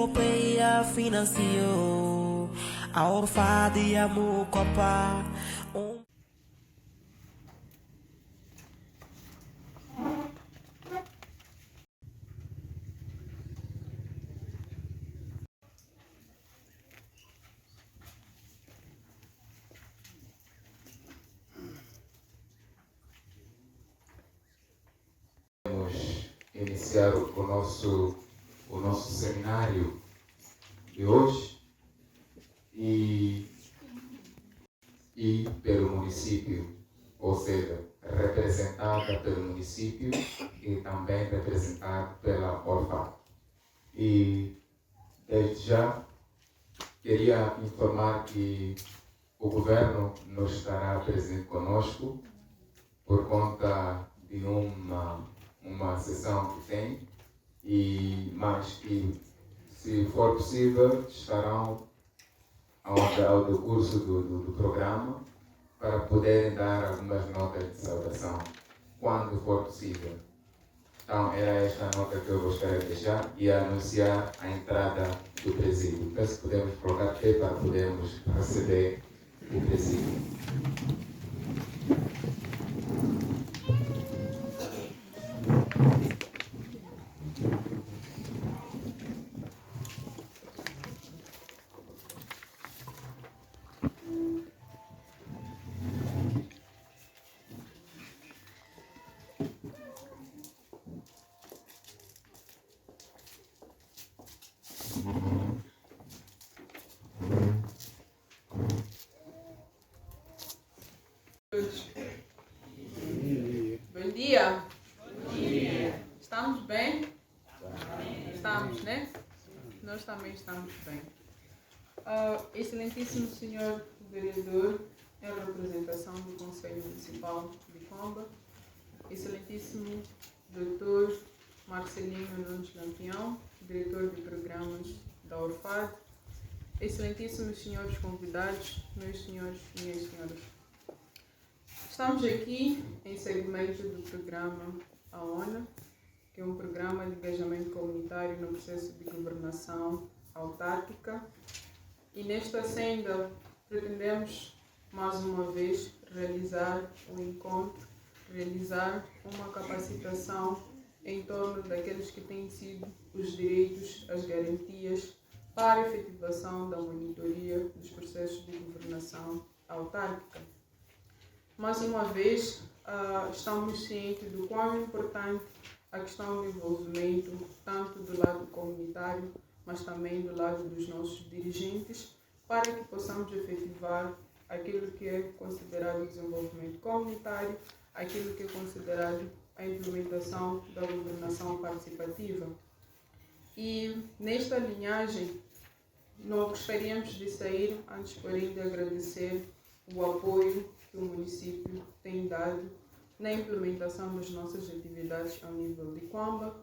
Europeia financiou a Orfad e a Mucopa. Vamos iniciar o nosso seminário de hoje e pelo município, ou seja, representada pelo município e também representada pela Orfad. E desde já queria informar que o governo não estará presente conosco por conta de uma sessão que tem, mas que, se for possível, estarão ao decurso do programa para poderem dar algumas notas de saudação, quando for possível. Então, era esta nota que eu gostaria de deixar e anunciar a entrada do presídio. Peço que podemos colocar pé para podermos receber o presídio. Bom dia. Bom dia. Estamos bem? Estamos, né? Nós também estamos bem. Excelentíssimo senhor vereador, em representação do Conselho Municipal de Comba, excelentíssimo doutor Marcelino Nunes Lampião, diretor de programas da Orfad, excelentíssimos senhores convidados, meus senhores e minhas senhoras. Estamos aqui em segmento do programa AONA, que é um programa de engajamento comunitário no processo de governação autárquica. E nesta senda pretendemos, mais uma vez, realizar um encontro, realizar uma capacitação em torno daqueles que têm sido os direitos, as garantias para a efetivação da monitoria dos processos de governação autárquica. Mais uma vez, estamos cientes do quão é importante a questão do envolvimento, tanto do lado comunitário, mas também do lado dos nossos dirigentes, para que possamos efetivar aquilo que é considerado desenvolvimento comunitário, aquilo que é considerado a implementação da governação participativa. E nesta linhagem, não gostaríamos de sair antes, porém, de agradecer o apoio que o município tem dado na implementação das nossas atividades ao nível de Comba.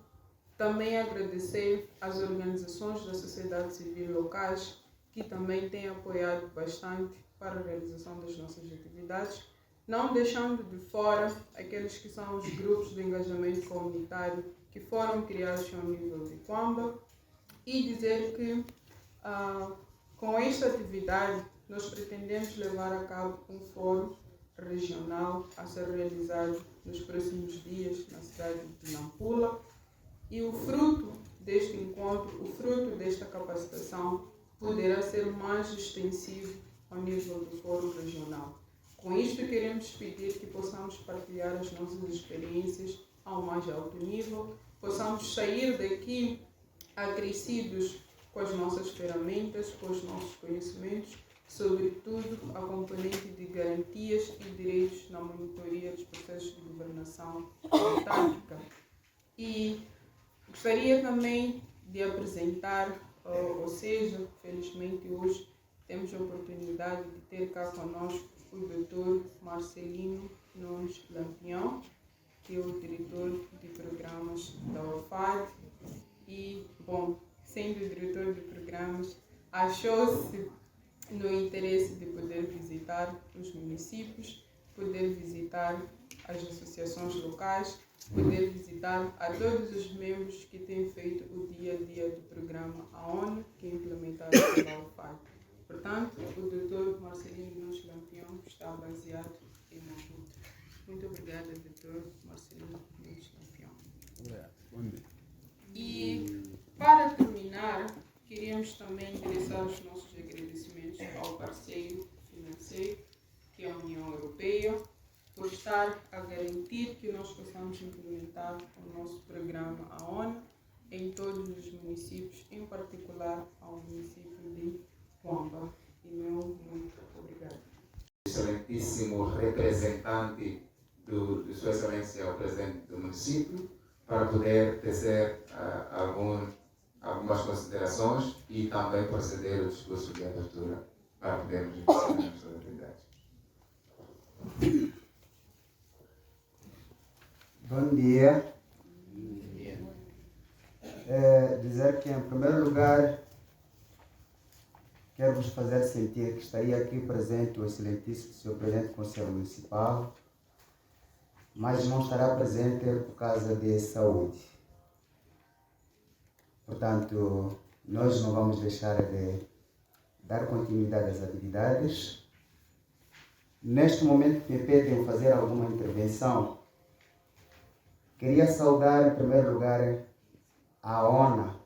Também agradecer às organizações da sociedade civil locais que também têm apoiado bastante para a realização das nossas atividades, não deixando de fora aqueles que são os grupos de engajamento comunitário que foram criados ao nível de Comba, e dizer que com esta atividade nós pretendemos levar a cabo um fórum regional a ser realizado nos próximos dias na cidade de Nampula, e o fruto deste encontro, o fruto desta capacitação poderá ser mais extensivo ao nível do fórum regional. Com isto queremos pedir que possamos partilhar as nossas experiências ao mais alto nível, possamos sair daqui acrescidos com as nossas ferramentas, com os nossos conhecimentos, sobretudo a componente de garantias e direitos na monitoria dos processos de governação autárquica. E gostaria também de apresentar, ou seja, felizmente hoje temos a oportunidade de ter cá conosco o Dr. Marcelino Nunes Lampião, que é o diretor de programas da Orfad. E, bom, sendo diretor de programas, achou-se no interesse de poder visitar os municípios, poder visitar as associações locais, poder visitar a todos os membros que têm feito o dia a dia metodologia do programa AON, que é implementado pela UFAI. Portanto, o Dr. Marcelino Nunes Lampião está baseado em Maputo. Muito obrigada, Dr. Marcelino Nunes Lampião. Bom dia. E, para terminar, queríamos também endereçar os nossos agradecimentos ao parceiro financeiro, que é a União Europeia, por estar a garantir que nós possamos implementar o nosso programa AON em todos os municípios, em particular ao município de Quamba. E meu muito obrigado. Excelentíssimo representante de Sua Excelência, o presidente do município, para poder tecer algumas considerações e também proceder ao discurso de abertura para podermos iniciar as nossas atividades. Bom dia. Dizer que, em primeiro lugar, quero vos fazer sentir que estaria aqui presente o excelentíssimo Sr. Presidente do Conselho Municipal, mas não estará presente por causa de saúde. Portanto, nós não vamos deixar de dar continuidade às atividades. Neste momento me pedem fazer alguma intervenção. Queria saudar, em primeiro lugar, a ONA,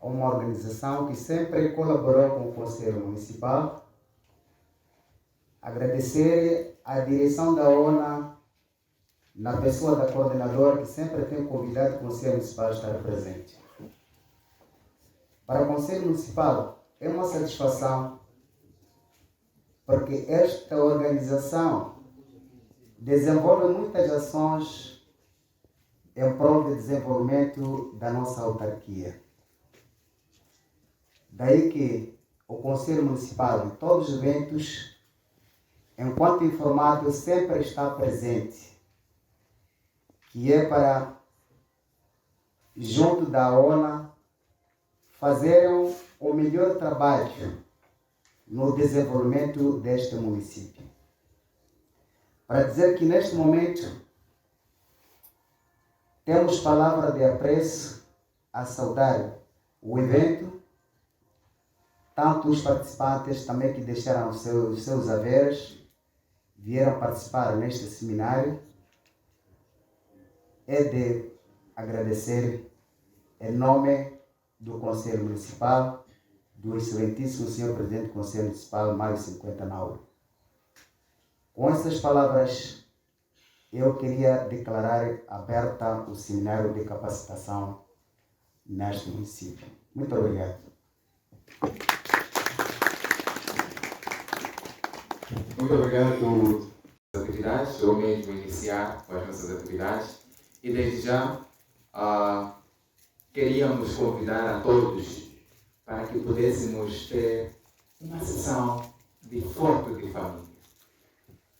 uma organização que sempre colaborou com o Conselho Municipal. Agradecer à direção da ONA, na pessoa da coordenadora, que sempre tem convidado o Conselho Municipal a estar presente. Para o Conselho Municipal é uma satisfação, porque esta organização desenvolve muitas ações em prol do desenvolvimento da nossa autarquia. Daí que o Conselho Municipal, em todos os eventos, enquanto informado, sempre está presente, que é para, junto da ONA, fazer o melhor trabalho no desenvolvimento deste município. Para dizer que neste momento temos palavra de apreço a saudar o evento, tanto os participantes também que deixaram os seus haveres, vieram participar neste seminário, é de agradecer em nome do Conselho Municipal, do excelentíssimo Sr. Presidente do Conselho Municipal, Mário 50 Nauro. Com essas palavras, eu queria declarar aberta o seminário de capacitação neste município. Muito obrigado. Muito obrigado pelas atividades. Eu mesmo iniciar com as nossas atividades e desde já queríamos convidar a todos para que pudéssemos ter uma sessão de foto de família,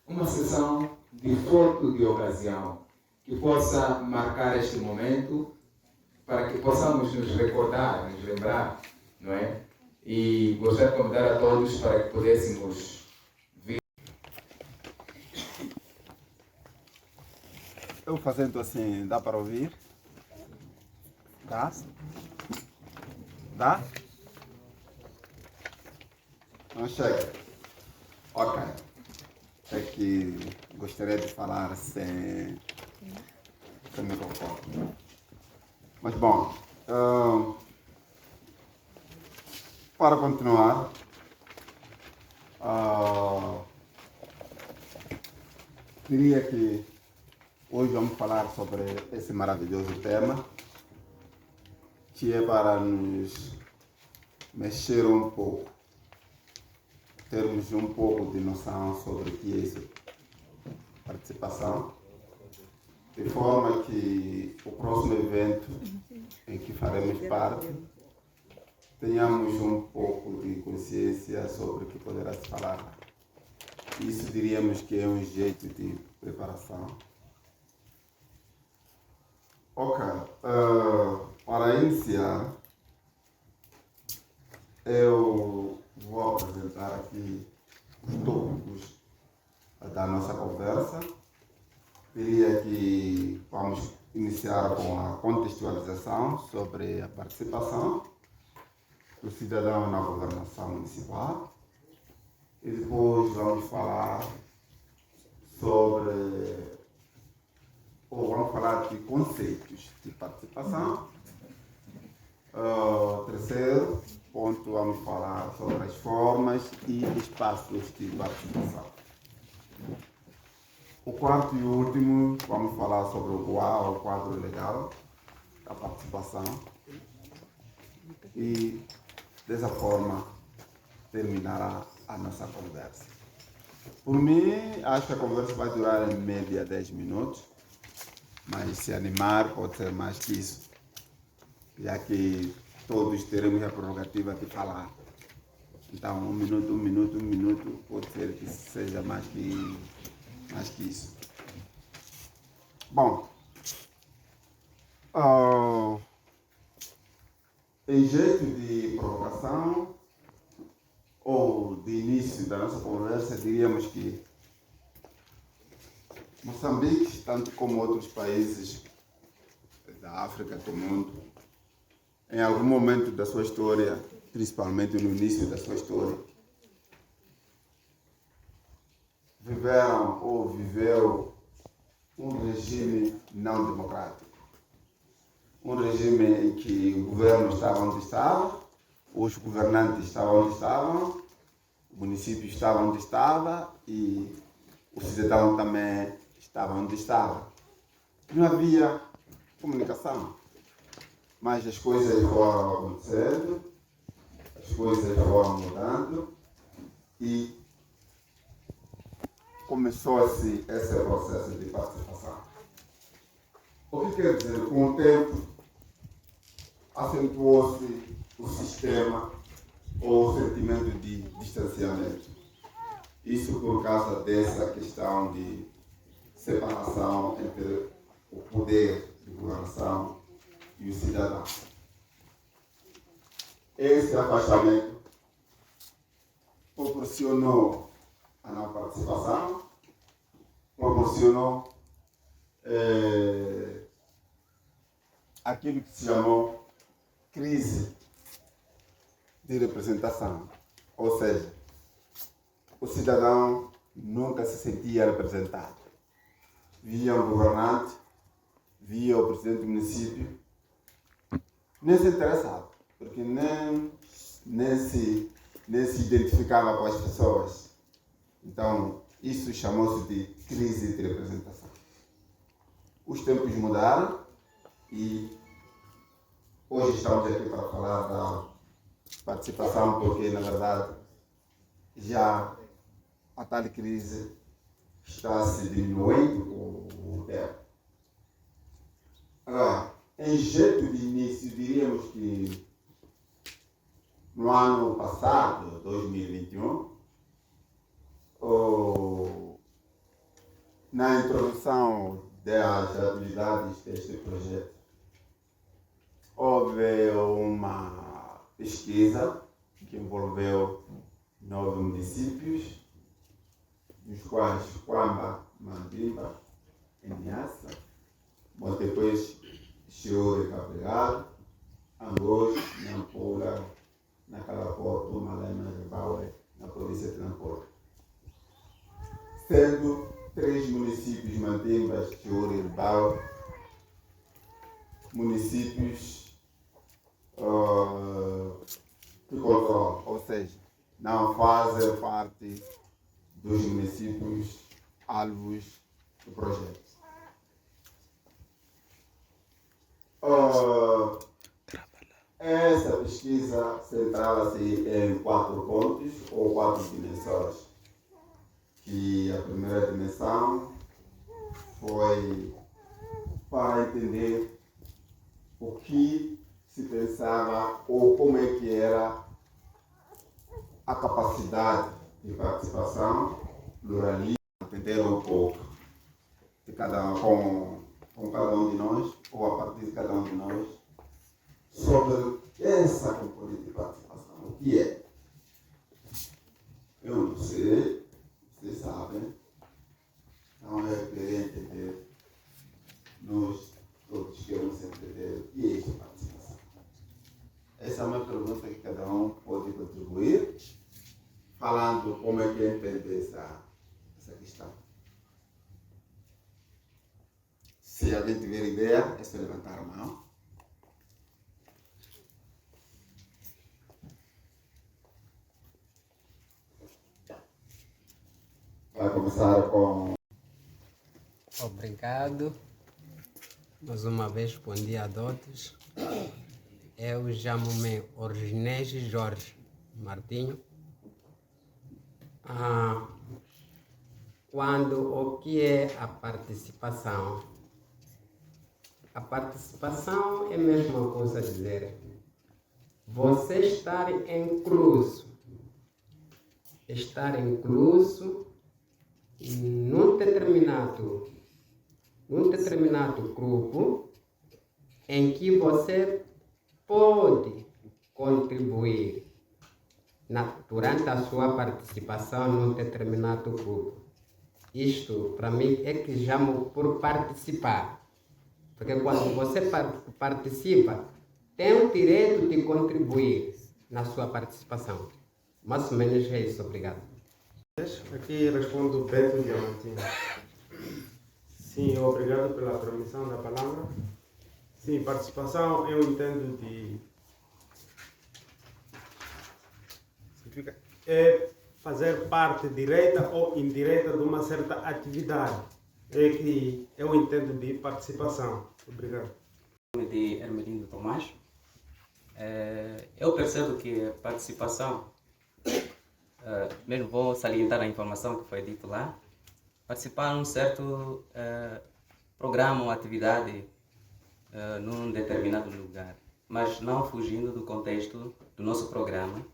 uma sessão de foto de ocasião que possa marcar este momento para que possamos nos recordar, nos lembrar, não é? E gostaria de convidar a todos para que pudéssemos vir. Eu fazendo assim, dá para ouvir? Dá? Dá? Não chega. Ok. É que gostaria de falar sem microfone. Mas bom, para continuar, diria que hoje vamos falar sobre esse maravilhoso tema, que é para nos mexer um pouco, termos um pouco de noção sobre o que é isso, participação, de forma que o próximo evento em que faremos parte tenhamos um pouco de consciência sobre o que poderá se falar. Isso diríamos que é um jeito de preparação. Ok, para iniciar, eu vou apresentar aqui os tópicos da nossa conversa. Diria que vamos iniciar com a contextualização sobre a participação do cidadão na governação municipal e depois vamos falar de conceitos de participação. Terceiro ponto, vamos falar sobre as formas e espaços de participação. O quarto e último, vamos falar sobre o quadro legal da participação. E dessa forma terminará a nossa conversa. Por mim, acho que a conversa vai durar em média 10 minutos, mas se animar pode ser mais que isso, já que todos teremos a prerrogativa de falar. Então, um minuto, pode ser que seja mais que isso. Bom, em jeito de provocação ou de início da nossa conversa, diríamos que Moçambique, tanto como outros países da África, do mundo, em algum momento da sua história, principalmente no início da sua história, viveu um regime não democrático. Um regime em que o governo estava onde estava, os governantes estavam onde estavam, o município estava onde estava e o cidadão também estava onde estava. Não havia comunicação, mas as coisas foram acontecendo, as coisas foram mudando e começou-se esse processo de participação. O que quer dizer? Com o tempo, acentuou-se o sistema ou o sentimento de distanciamento. Isso por causa dessa questão de separação entre o poder de governação e o cidadão. Esse afastamento proporcionou a não participação, proporcionou aquilo que se chamou crise de representação. Ou seja, o cidadão nunca se sentia representado. Via o governante, via o presidente do município, nem se interessava, porque nem se identificava com as pessoas. Então, isso chamou-se de crise de representação. Os tempos mudaram e hoje estamos aqui para falar da participação, porque, na verdade, já a tal crise está se diminuindo com o tempo. Agora, em jeito de início, diríamos que no ano passado, 2021, na introdução das habilidades deste projeto, houve uma pesquisa que envolveu 9 municípios, dos quais Quamba, Mandimba, Niassa, depois Chiure, Cabo Delgado, Angoz, Nampula, Nacalaporto, Malema, Ribaue, na província de Nampula. Sendo 3 municípios, Mandimba, Chiure e Ribaue, municípios que controlam, ou seja, não fazem parte dos municípios alvos do projeto. Essa pesquisa centrava-se em 4 pontos ou 4 dimensões. Que a primeira dimensão foi para entender o que se pensava ou como é que era a capacidade de participação, pluralismo, entender um pouco de com cada um de nós, ou a partir de cada um de nós, sobre essa componente de participação. O que é? Eu não sei, vocês sabem. Então eu queria entender, nós falando como é que entende essa questão. Se alguém tiver ideia, é só levantar a mão. Vai começar com... Obrigado. Mais uma vez, bom dia a todos. Eu chamo-me Originês Jorge Martinho. O que é a participação? A participação é a mesma coisa a dizer. Você estar incluso num determinado grupo em que você pode contribuir durante a sua participação num determinado grupo. Isto, para mim, é que chamo por participar. Porque quando você participa, tem o direito de contribuir na sua participação. Mais ou menos é isso. Obrigado. Aqui respondo Beto Diamantino. Sim, obrigado pela permissão da palavra. Sim, participação eu entendo de... Significa fazer parte direta ou indireta de uma certa atividade. É que eu entendo de participação. Obrigado. De Hermelino Tomás. Eu percebo que a participação, mesmo vou salientar a informação que foi dito lá, participar num certo programa ou atividade num determinado lugar, mas não fugindo do contexto do nosso programa.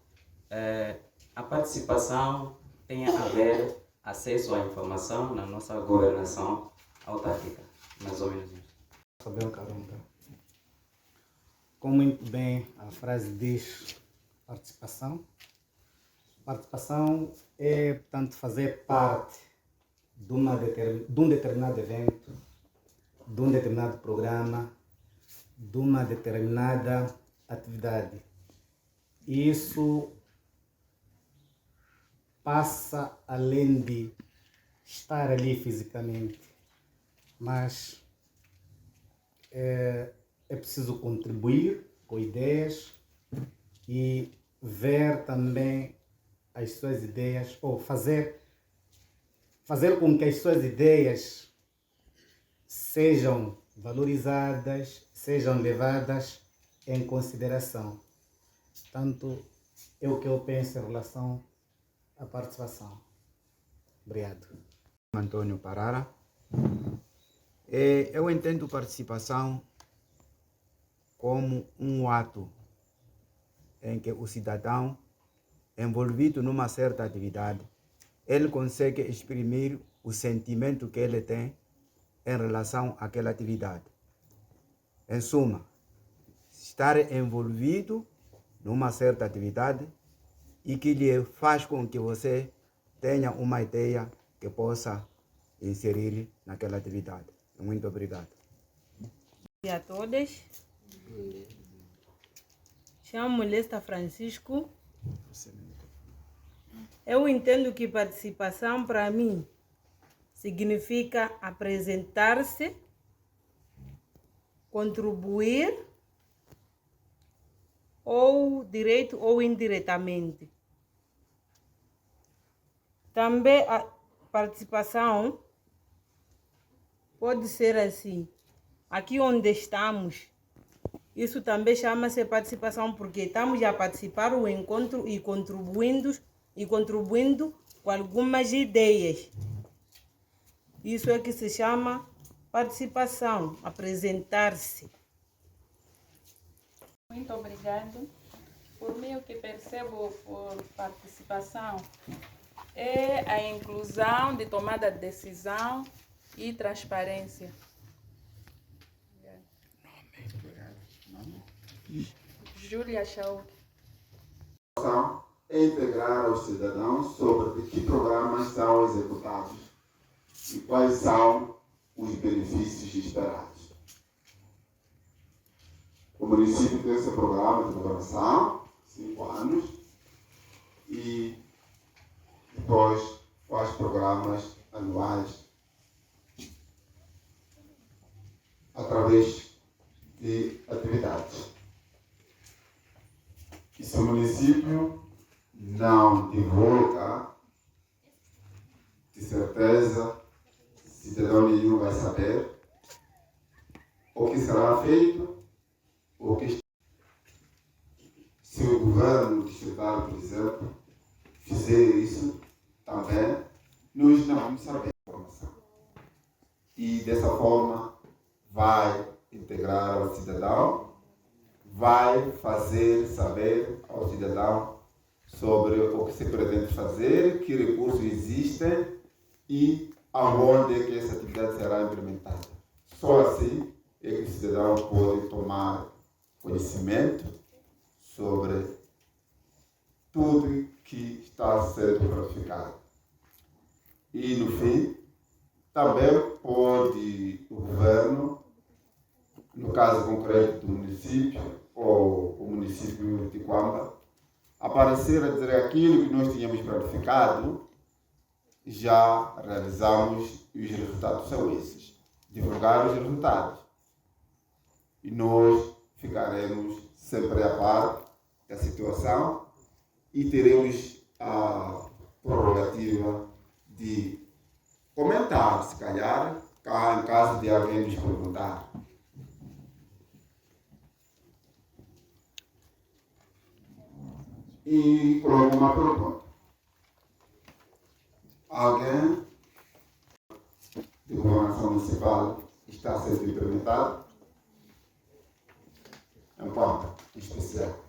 A participação tem a ver acesso à informação na nossa governação autárquica, mais ou menos isso. Sobre o caramba. Como muito bem a frase diz, participação. Participação é, portanto, fazer parte de um determinado evento, de um determinado programa, de uma determinada atividade. E isso passa além de estar ali fisicamente, mas é preciso contribuir com ideias e ver também as suas ideias, ou fazer com que as suas ideias sejam valorizadas, sejam levadas em consideração. Portanto, é o que eu penso em relação à participação. Obrigado. Antônio Parara. Eu entendo participação como um ato em que o cidadão, envolvido numa certa atividade, ele consegue exprimir o sentimento que ele tem em relação àquela atividade. Em suma, estar envolvido numa certa atividade e que lhe faz com que você tenha uma ideia que possa inserir naquela atividade. Muito obrigado. Bom dia a todos. Chamo-me Lesta Francisco. Eu entendo que participação, para mim, significa apresentar-se, contribuir, ou direito ou indiretamente. Também a participação pode ser assim. Aqui onde estamos, isso também chama-se participação, porque estamos a participar do encontro e contribuindo com algumas ideias. Isso é que se chama participação, apresentar-se. Muito obrigado. Por mim, o que percebo por participação é a inclusão de tomada de decisão e transparência. Júlia Chauk. É integrar aos cidadãos sobre de que programas são executados e quais são os benefícios esperados. O município tem esse programa de governação, 5 anos, e depois faz programas anuais através de atividades. E se o município não divulga, de certeza, cidadão nenhum vai saber o que será feito, o que. Se o governo distrital, por exemplo, fizer isso também, nós não vamos saber a informação. E dessa forma vai integrar o cidadão, vai fazer saber ao cidadão sobre o que se pretende fazer, que recursos existem e aonde é que essa atividade será implementada. Só assim é que o cidadão pode tomar conhecimento sobre tudo que está sendo verificado. E, no fim, também pode o governo, no caso concreto do município, ou o município de Quamba, aparecer a dizer aquilo que nós tínhamos verificado, já realizamos e os resultados são esses. Divulgar os resultados. E nós ficaremos sempre a par da situação e teremos a prerrogativa de comentar, se calhar, em caso de alguém nos perguntar. E coloco uma pergunta. Alguém de governação municipal está sendo implementado em Quamba, em especial?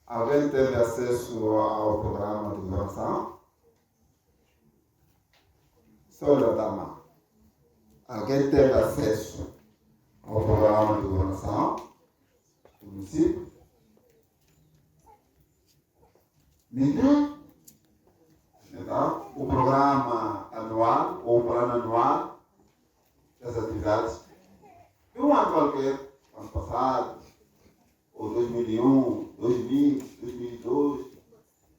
Alguém teve acesso ao programa de governação? Só levantar a mão. Alguém teve acesso ao programa de governação do município? Ninguém? Então, o programa anual, ou o plano anual das atividades, de um ano qualquer, ano passado, ou 2001, 2000, 2002,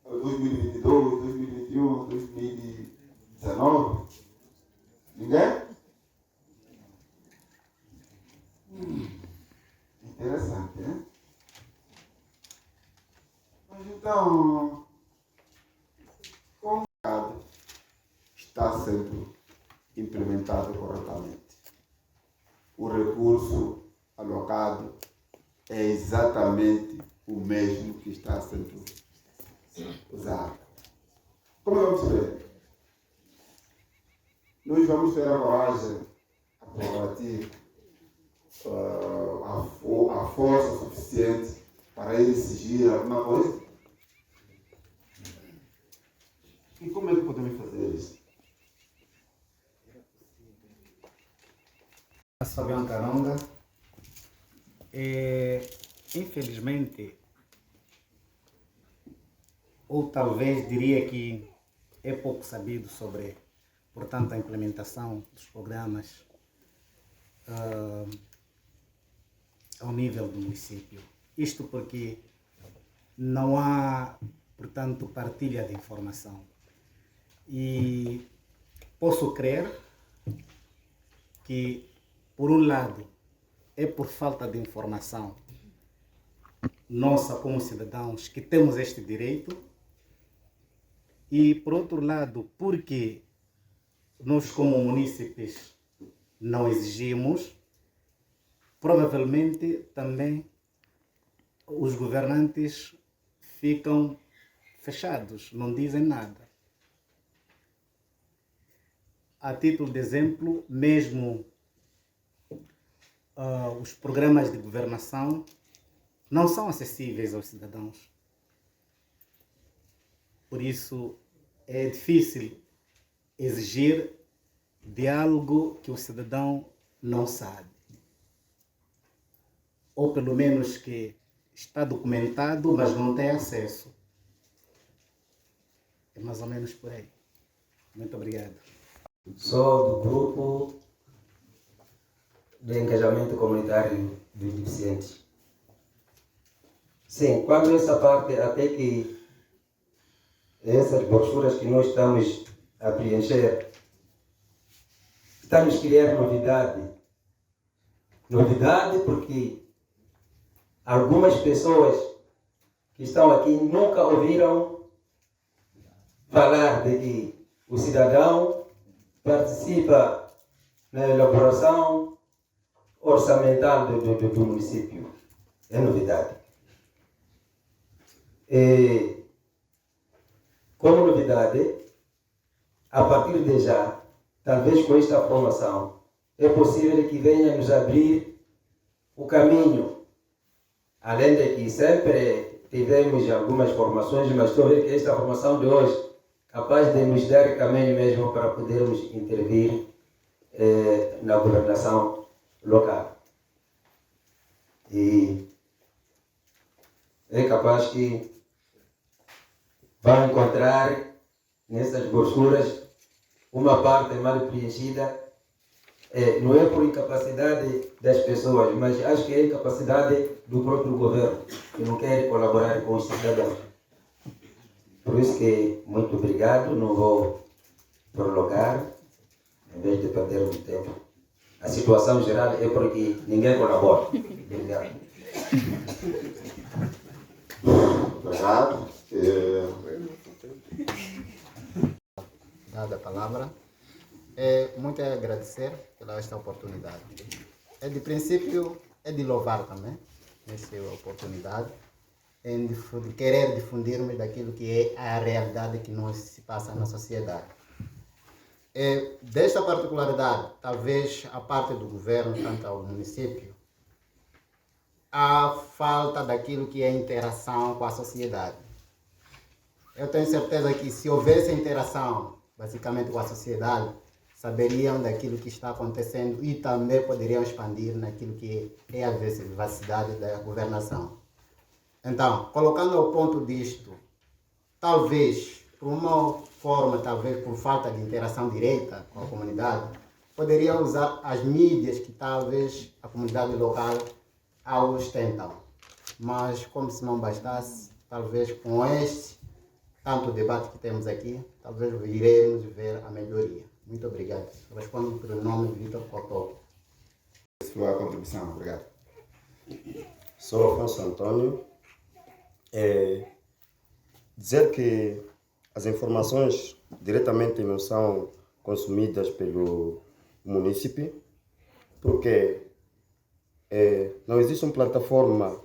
2022, 2021, 2019. Ninguém? Interessante, né? Mas então, como está sendo implementado corretamente? O recurso alocado é exatamente o mesmo que está sendo usado. Como vamos ver? Nós vamos ter a coragem, a prerrogativa, a força suficiente para exigir alguma coisa? E como é que podemos fazer isso? Fabiano Caronga. Infelizmente, ou talvez diria que é pouco sabido sobre, portanto, a implementação dos programas ao nível do município. Isto porque não há, portanto, partilha de informação. E posso crer que, por um lado, é por falta de informação nossa como cidadãos que temos este direito, e por outro lado, porque nós como munícipes não exigimos, provavelmente também os governantes ficam fechados, não dizem nada. A título de exemplo, mesmo os programas de governação não são acessíveis aos cidadãos. Por isso, é difícil exigir de algo que o cidadão não sabe. Ou pelo menos que está documentado, mas não tem acesso. É mais ou menos por aí. Muito obrigado. Sou do grupo de engajamento comunitário dos deficientes. Sim, quanto a essa parte, até que essas brochuras que nós estamos a preencher, estamos a criar novidade. Novidade porque algumas pessoas que estão aqui nunca ouviram falar de que o cidadão participa na elaboração orçamental do município. É novidade. E, como novidade, a partir de já, talvez com esta formação, é possível que venha nos abrir o caminho. Além de que sempre tivemos algumas formações, mas estou a ver que esta formação de hoje é capaz de nos dar caminho mesmo para podermos intervir na governação local. E é capaz que vai encontrar nessas brochuras uma parte mal preenchida. Não é por incapacidade das pessoas, mas acho que é incapacidade do próprio governo, que não quer colaborar com os cidadãos. Por isso que, muito obrigado, não vou prolongar, em vez de perder muito tempo. A situação geral é porque ninguém colabora. Obrigado. Obrigado. Dada a palavra, muito a agradecer pela esta oportunidade. De princípio, é de louvar também essa oportunidade, em querer difundirmos daquilo que é a realidade que nos se passa na sociedade. Desta particularidade, talvez a parte do governo, tanto ao município, a falta daquilo que é interação com a sociedade. Eu tenho certeza que se houvesse interação, basicamente com a sociedade, saberiam daquilo que está acontecendo e também poderiam expandir naquilo que é a vivacidade da governação. Então, colocando ao ponto disto, talvez, por uma forma, talvez por falta de interação direta com a comunidade, poderia usar as mídias que talvez a comunidade local a ostentam. Mas, como se não bastasse, talvez com este tanto debate que temos aqui, talvez iremos ver a melhoria. Muito obrigado. Respondo pelo nome de Vitor Cotó. Sua contribuição, obrigado. Sou Afonso Antônio. Dizer que as informações diretamente não são consumidas pelo município, porque não existe uma plataforma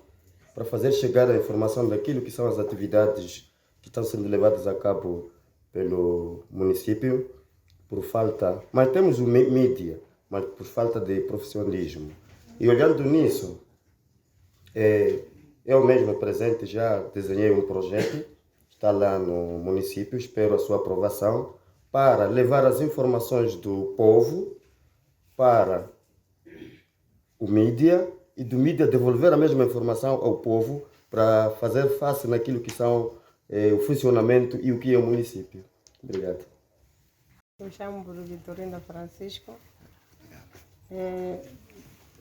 para fazer chegar a informação daquilo que são as atividades que estão sendo levadas a cabo pelo município, por falta, mas temos o mídia, mas por falta de profissionalismo. E olhando nisso, eu mesmo presente já desenhei um projeto, está lá no município, espero a sua aprovação, para levar as informações do povo para o mídia e do mídia devolver a mesma informação ao povo para fazer face naquilo que são o funcionamento e o que é o município. Obrigado. Eu chamo por Vitorina Francisco.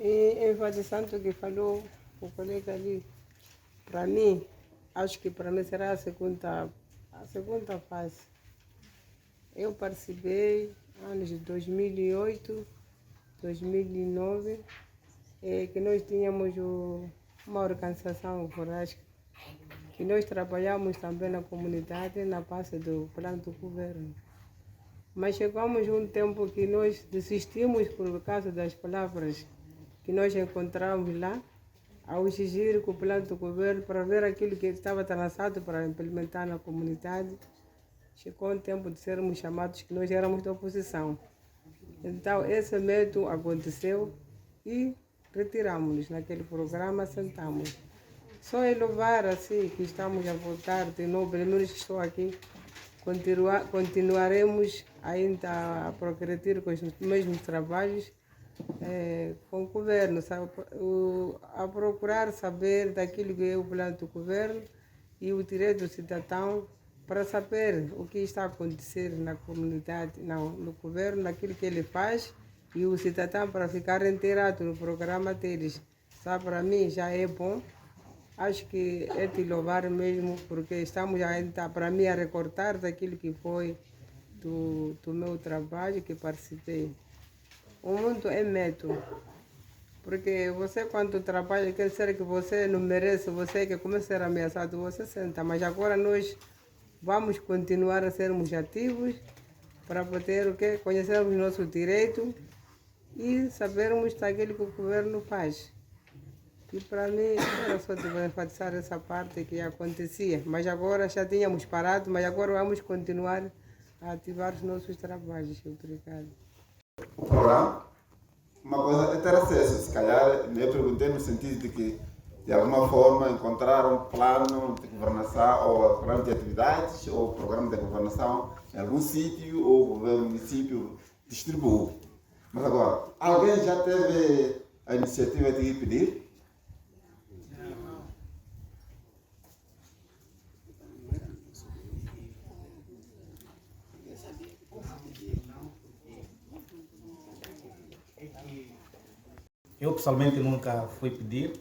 E enfatizando o que falou o colega ali, para mim, acho que para mim será a segunda fase. Eu participei anos de 2008, 2009, que nós tínhamos uma organização forástica, que nós trabalhamos também na comunidade, na base do plano do governo. Mas chegamos a um tempo que nós desistimos por causa das palavras que nós encontramos lá, ao exigir que o plano do governo, para ver aquilo que estava traçado para implementar na comunidade, chegou um tempo de sermos chamados que nós éramos da oposição. Então, esse medo aconteceu e retiramos-nos naquele programa, sentamos. Só é louvar assim que estamos a voltar de novo, pelo menos que estou aqui, continuaremos ainda a progredir com os mesmos trabalhos com o governo, sabe? A procurar saber daquilo que é o plano do governo e o direito do cidadão para saber o que está a acontecer na comunidade, no governo, naquilo que ele faz, e o cidadão para ficar inteirado no programa deles. Sabe, para mim já é bom. acho que é de louvar mesmo, porque estamos ainda, para mim, a recortar daquilo que foi do meu trabalho que participei. O mundo é método, porque você quando trabalha, quer dizer que você não merece, você que começa a ser ameaçado, você senta, mas agora nós vamos continuar a sermos ativos para poder conhecermos nosso direito e sabermos daquilo que o governo faz. E para mim era só de enfatizar essa parte que acontecia, mas agora já tínhamos parado, mas agora vamos continuar a ativar os nossos trabalhos. Obrigado. O programa, uma coisa é ter acesso, se calhar eu perguntei no sentido de que de alguma forma encontrar um plano de governação ou plano de atividades ou programa de governação em algum sítio ou o governo do município distribuiu. Mas agora, alguém já teve a iniciativa de ir pedir? Eu pessoalmente nunca fui pedir,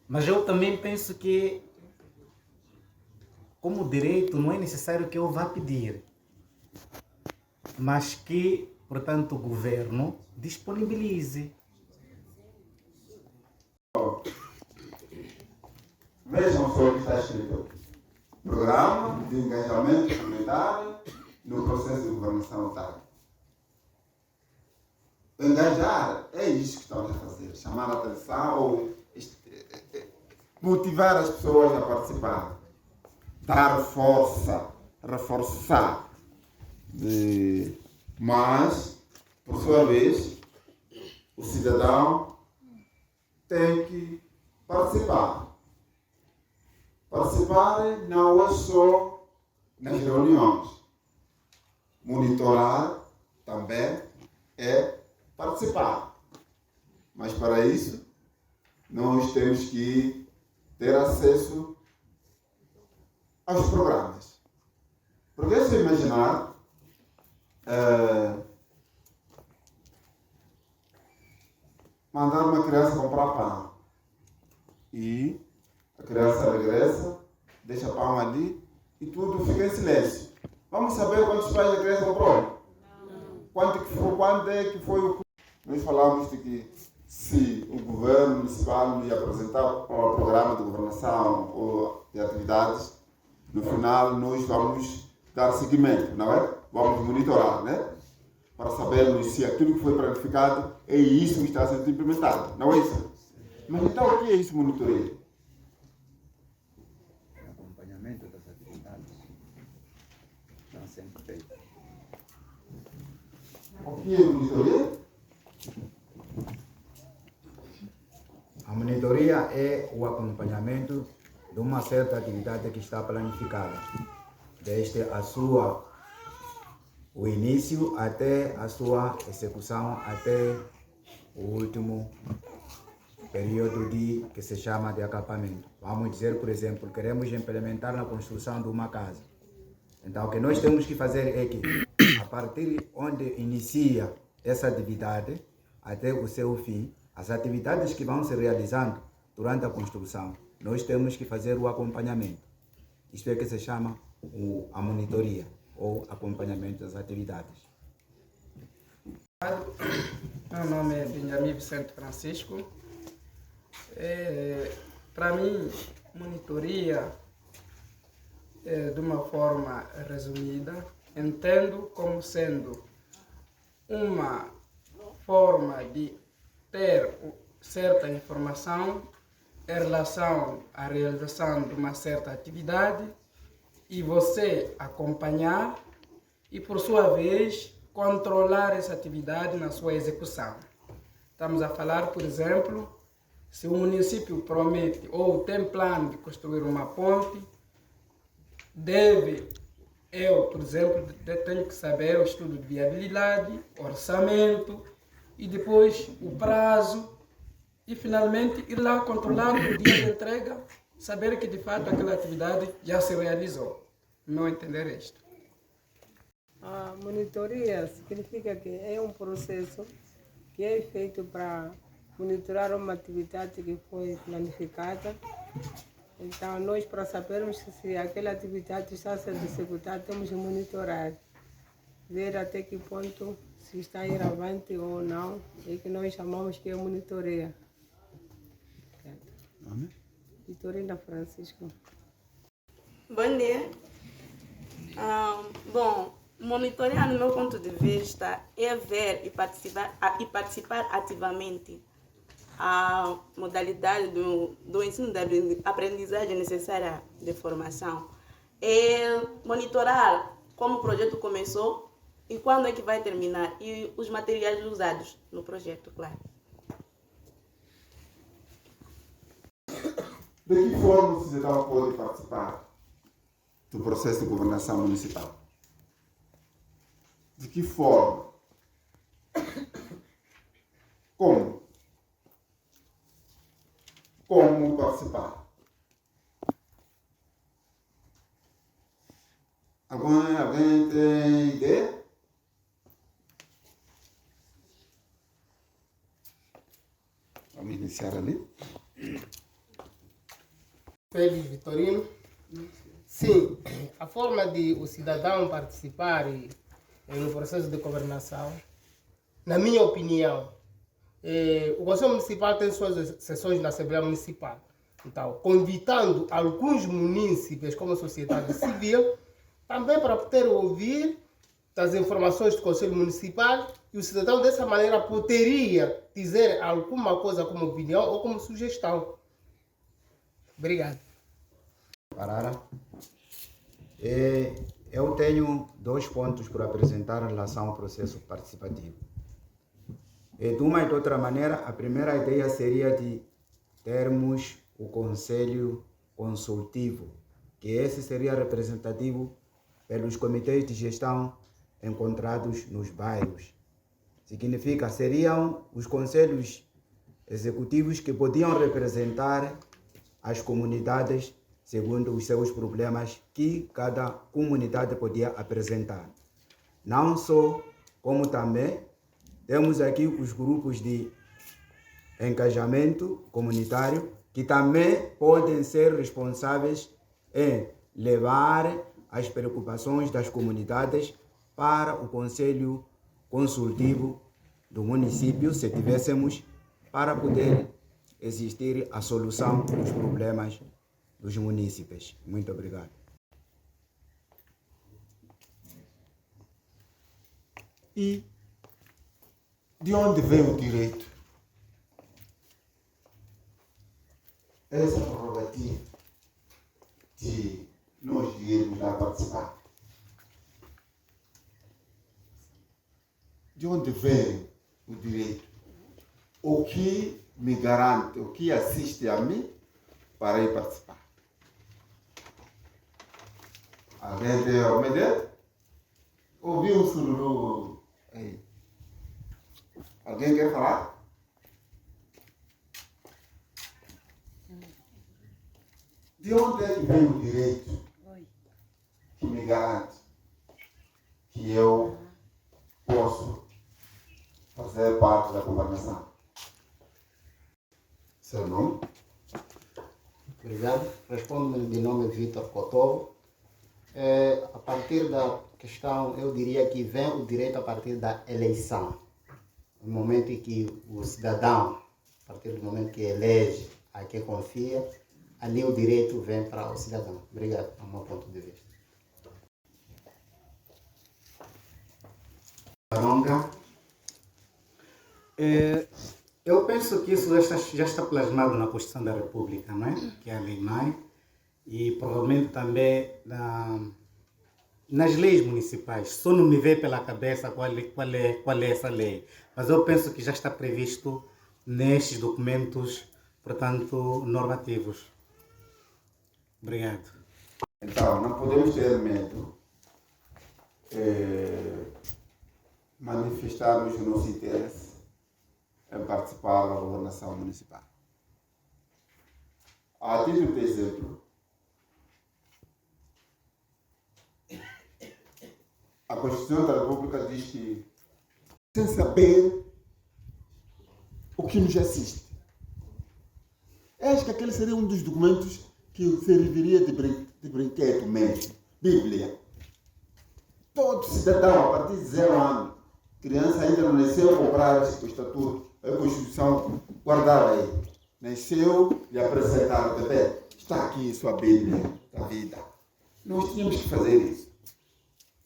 mas eu também penso que, como direito, não é necessário que eu vá pedir, mas que, portanto, o governo disponibilize. Vejam só o que está escrito. Programa de engajamento comunitário no processo de governação local. Engajar, é isso que estamos a fazer. Chamar a atenção ou motivar as pessoas a participar. Dar força, reforçar. Mas, por sua vez, o cidadão tem que participar. Participar não é só nas reuniões. Monitorar também é participar. Mas para isso, nós temos que ter acesso aos programas. Porque se imaginar, mandar uma criança comprar pão e a criança regressa, deixa pão ali e tudo fica em silêncio. Vamos saber quantos pais a criança comprou? Quando é que foi o... Nós falamos de que se o governo municipal nos apresentar o programa de governação ou de atividades, no final nós vamos dar seguimento, não é? Vamos monitorar, né? Para sabermos se aquilo que foi planificado é isso que está sendo implementado, não é isso? Mas então o que é isso, monitoria? Acompanhamento das atividades estão sendo feitas. O que é monitoria? A monitoria é o acompanhamento de uma certa atividade que está planificada, desde o início até a sua execução, até o último período que se chama de acampamento. Vamos dizer, por exemplo, queremos implementar na construção de uma casa. Então, o que nós temos que fazer é que, a partir onde inicia essa atividade, até o seu fim, as atividades que vão se realizando durante a construção, nós temos que fazer o acompanhamento. Isto é que se chama a monitoria, ou acompanhamento das atividades. Meu nome é Benjamin Vicente Francisco. Para mim, monitoria, de uma forma resumida, entendo como sendo uma forma de ter certa informação em relação à realização de uma certa atividade e você acompanhar e, por sua vez, controlar essa atividade na sua execução. Estamos a falar, por exemplo, se o município promete ou tem plano de construir uma ponte, eu, por exemplo, tenho que saber o estudo de viabilidade, orçamento e depois o prazo e finalmente ir lá controlar o dia de entrega, saber que de fato aquela atividade já se realizou. No meu entender é isto. A monitoria significa que é um processo que é feito para monitorar uma atividade que foi planificada. Então, nós, para sabermos se aquela atividade está a ser executada, temos de monitorar, ver até que ponto se está a ir avante ou não, é que nós chamamos que é monitoria. Vitorina Francisco. Bom dia. Bom, monitorear, no meu ponto de vista, é ver e participar ativamente a modalidade do ensino da aprendizagem necessária de formação. É monitorar como o projeto começou e quando é que vai terminar e os materiais usados no projeto, claro. De que forma o cidadão pode participar do processo de governação municipal? De que forma? Como? Como participar? Alguém tem ideia? Vamos iniciar ali. Félix Vitorino. Sim, a forma de o cidadão participar no processo de governação, na minha opinião, o Conselho Municipal tem suas sessões na Assembleia Municipal. Então, convidando alguns munícipes como sociedade civil, também para poder ouvir as informações do Conselho Municipal, e o cidadão dessa maneira poderia dizer alguma coisa como opinião ou como sugestão. Obrigado. Parara. Eu tenho 2 pontos para apresentar em relação ao processo participativo. De uma e de outra maneira, a primeira ideia seria de termos o Conselho Consultivo, que esse seria representativo pelos comitês de gestão encontrados nos bairros. Significa, seriam os conselhos executivos que podiam representar as comunidades segundo os seus problemas que cada comunidade podia apresentar. Não só, como também temos aqui os grupos de engajamento comunitário que também podem ser responsáveis em levar as preocupações das comunidades para o Conselho Consultivo do município, se tivéssemos, para poder existir a solução dos problemas dos munícipes. Muito obrigado. E de onde vem o direito? Essa prerrogativa de nós irmos lá participar. De onde vem o direito? O que me garante, o que assiste a mim para ir participar? Alguém tem alguma ideia? Ouviu um sururu aí? Alguém quer falar? De onde é que vem o direito que me garante que eu posso fazer parte da governação? Seu nome? Obrigado. Respondo de nome Vitor Kotovo. A partir da questão, eu diria que vem o direito a partir da eleição. No momento em que o cidadão, a partir do momento que elege a quem confia, ali o direito vem para o cidadão. Obrigado, é o meu ponto de vista. Eu penso que isso já está plasmado na Constituição da República, não é? Que é a Lei MAI, e provavelmente também nas leis municipais. Só não me vem pela cabeça qual é essa lei, mas eu penso que já está previsto nestes documentos, portanto, normativos. Obrigado. Então, não podemos ter medo manifestarmos o nosso interesse em participar da governação municipal. A título de exemplo, a Constituição da República diz que, sem saber o o que nos assiste. Acho que aquele seria um dos documentos que serviria de brinquedo mesmo. Bíblia. Todo cidadão, a partir de 0 anos, criança ainda não nasceu, comprar o estatuto, a Constituição, guardar aí. Nasceu e apresentar o bebê. Está aqui sua Bíblia da vida. Nós tínhamos que fazer isso.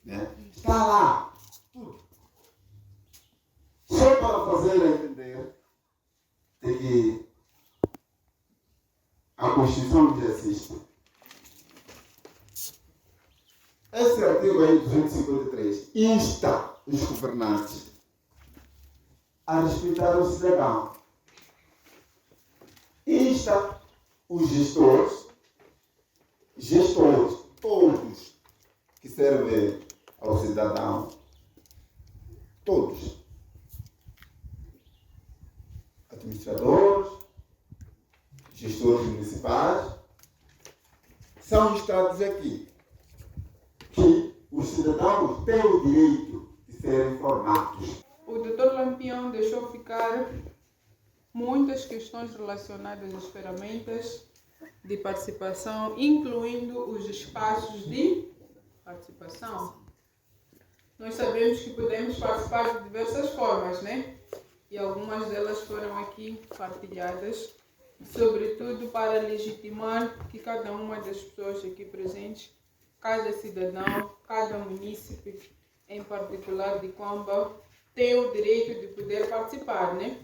Né? Está lá. Tudo. Só para fazer entender de que a Constituição diz assim. Esse artigo aí, 253, insta os governantes a respeitar o cidadão. Insta os gestores, todos que servem ao cidadão, todos, administradores, gestores municipais, são instados aqui que os cidadãos têm o direito de serem informados. O Dr. Lampião deixou ficar muitas questões relacionadas às ferramentas de participação, incluindo os espaços de participação. Nós sabemos que podemos participar de diversas formas, né? E algumas delas foram aqui partilhadas, sobretudo para legitimar que cada uma das pessoas aqui presentes, cada cidadão, cada munícipe, em particular de Quamba, tem o direito de poder participar, né?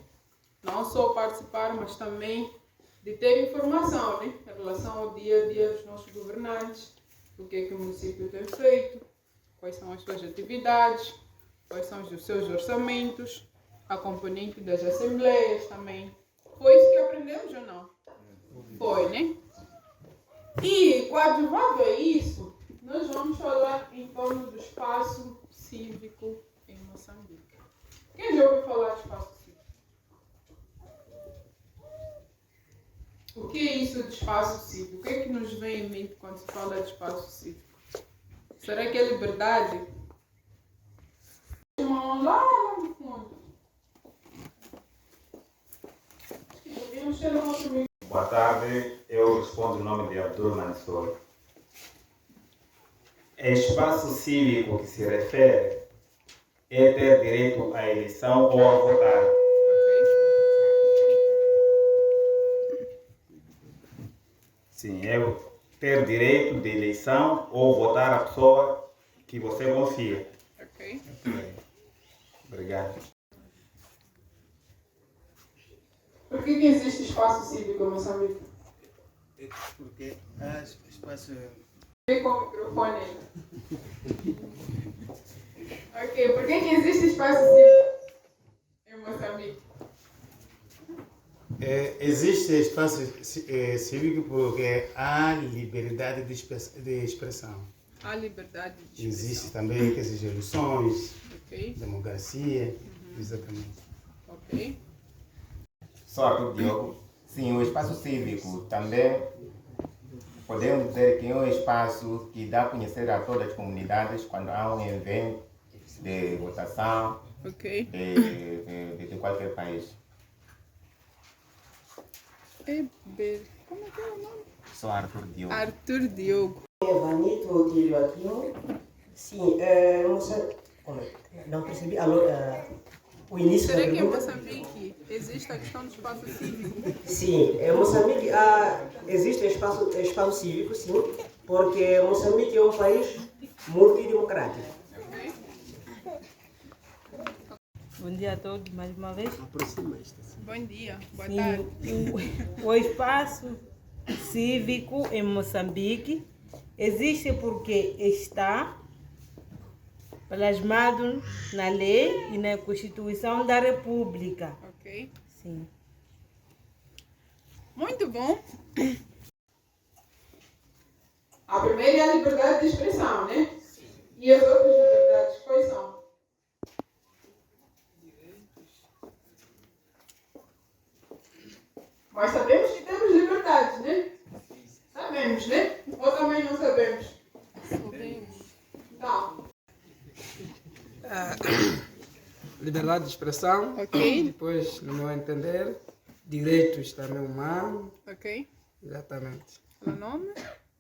Não só participar, mas também de ter informação, né? Em relação ao dia a dia dos nossos governantes, o que é que o município tem feito, quais são as suas atividades, quais são os seus orçamentos, a componente das assembleias também. Foi isso que aprendemos ou não? Foi, né? E, coadjuvado a isso, nós vamos falar em torno do espaço cívico em Moçambique. Quem já ouviu falar de espaço cívico? O que é isso de espaço cívico? O que é que nos vem em mente quando se fala de espaço cívico? Será que é liberdade? Lá no fundo. Devemos ter um outro. Boa tarde, eu respondo o nome de Abdul Mansour. Espaço cívico que se refere é ter direito à eleição ou a votar. Sim, é ter direito de eleição ou votar a pessoa que você confia. Ok. Obrigado. Por que existe espaço cívico em Moçambique? Porque espaço... Vem com o microfone aí. Ok, por que existe espaço cívico em Moçambique? Existe espaço cívico porque há liberdade de expressão. Há liberdade de expressão. Existe também que essas eleições, Ok. democracia, exatamente. Ok. Sou Arthur Diogo. Sim, o espaço cívico também podemos dizer que é um espaço que dá a conhecer a todas as comunidades quando há um evento de votação de qualquer país. Como é que é o nome? Sou Arthur Diogo. Arthur Diogo. Vanito Otílio Aquino. Sim, não percebi o início Será da que em pergunta. Moçambique existe a questão do espaço cívico? Sim, em Moçambique existe espaço cívico, sim, porque Moçambique é um país multidemocrático. Bom dia a todos, mais uma vez. Bom dia, boa Sim, tarde. o espaço cívico em Moçambique existe porque está plasmado na lei e na Constituição da República. Ok. Sim. Muito bom. A primeira é a liberdade de expressão, né? E as outras liberdades, quais são? Mas sabemos que temos liberdades, né? Sabemos, né? Ou também não sabemos? Sabemos. Então. Liberdade liberdade de expressão. Ok. Depois, no meu entender, direitos também humanos. Ok. Exatamente. O nome?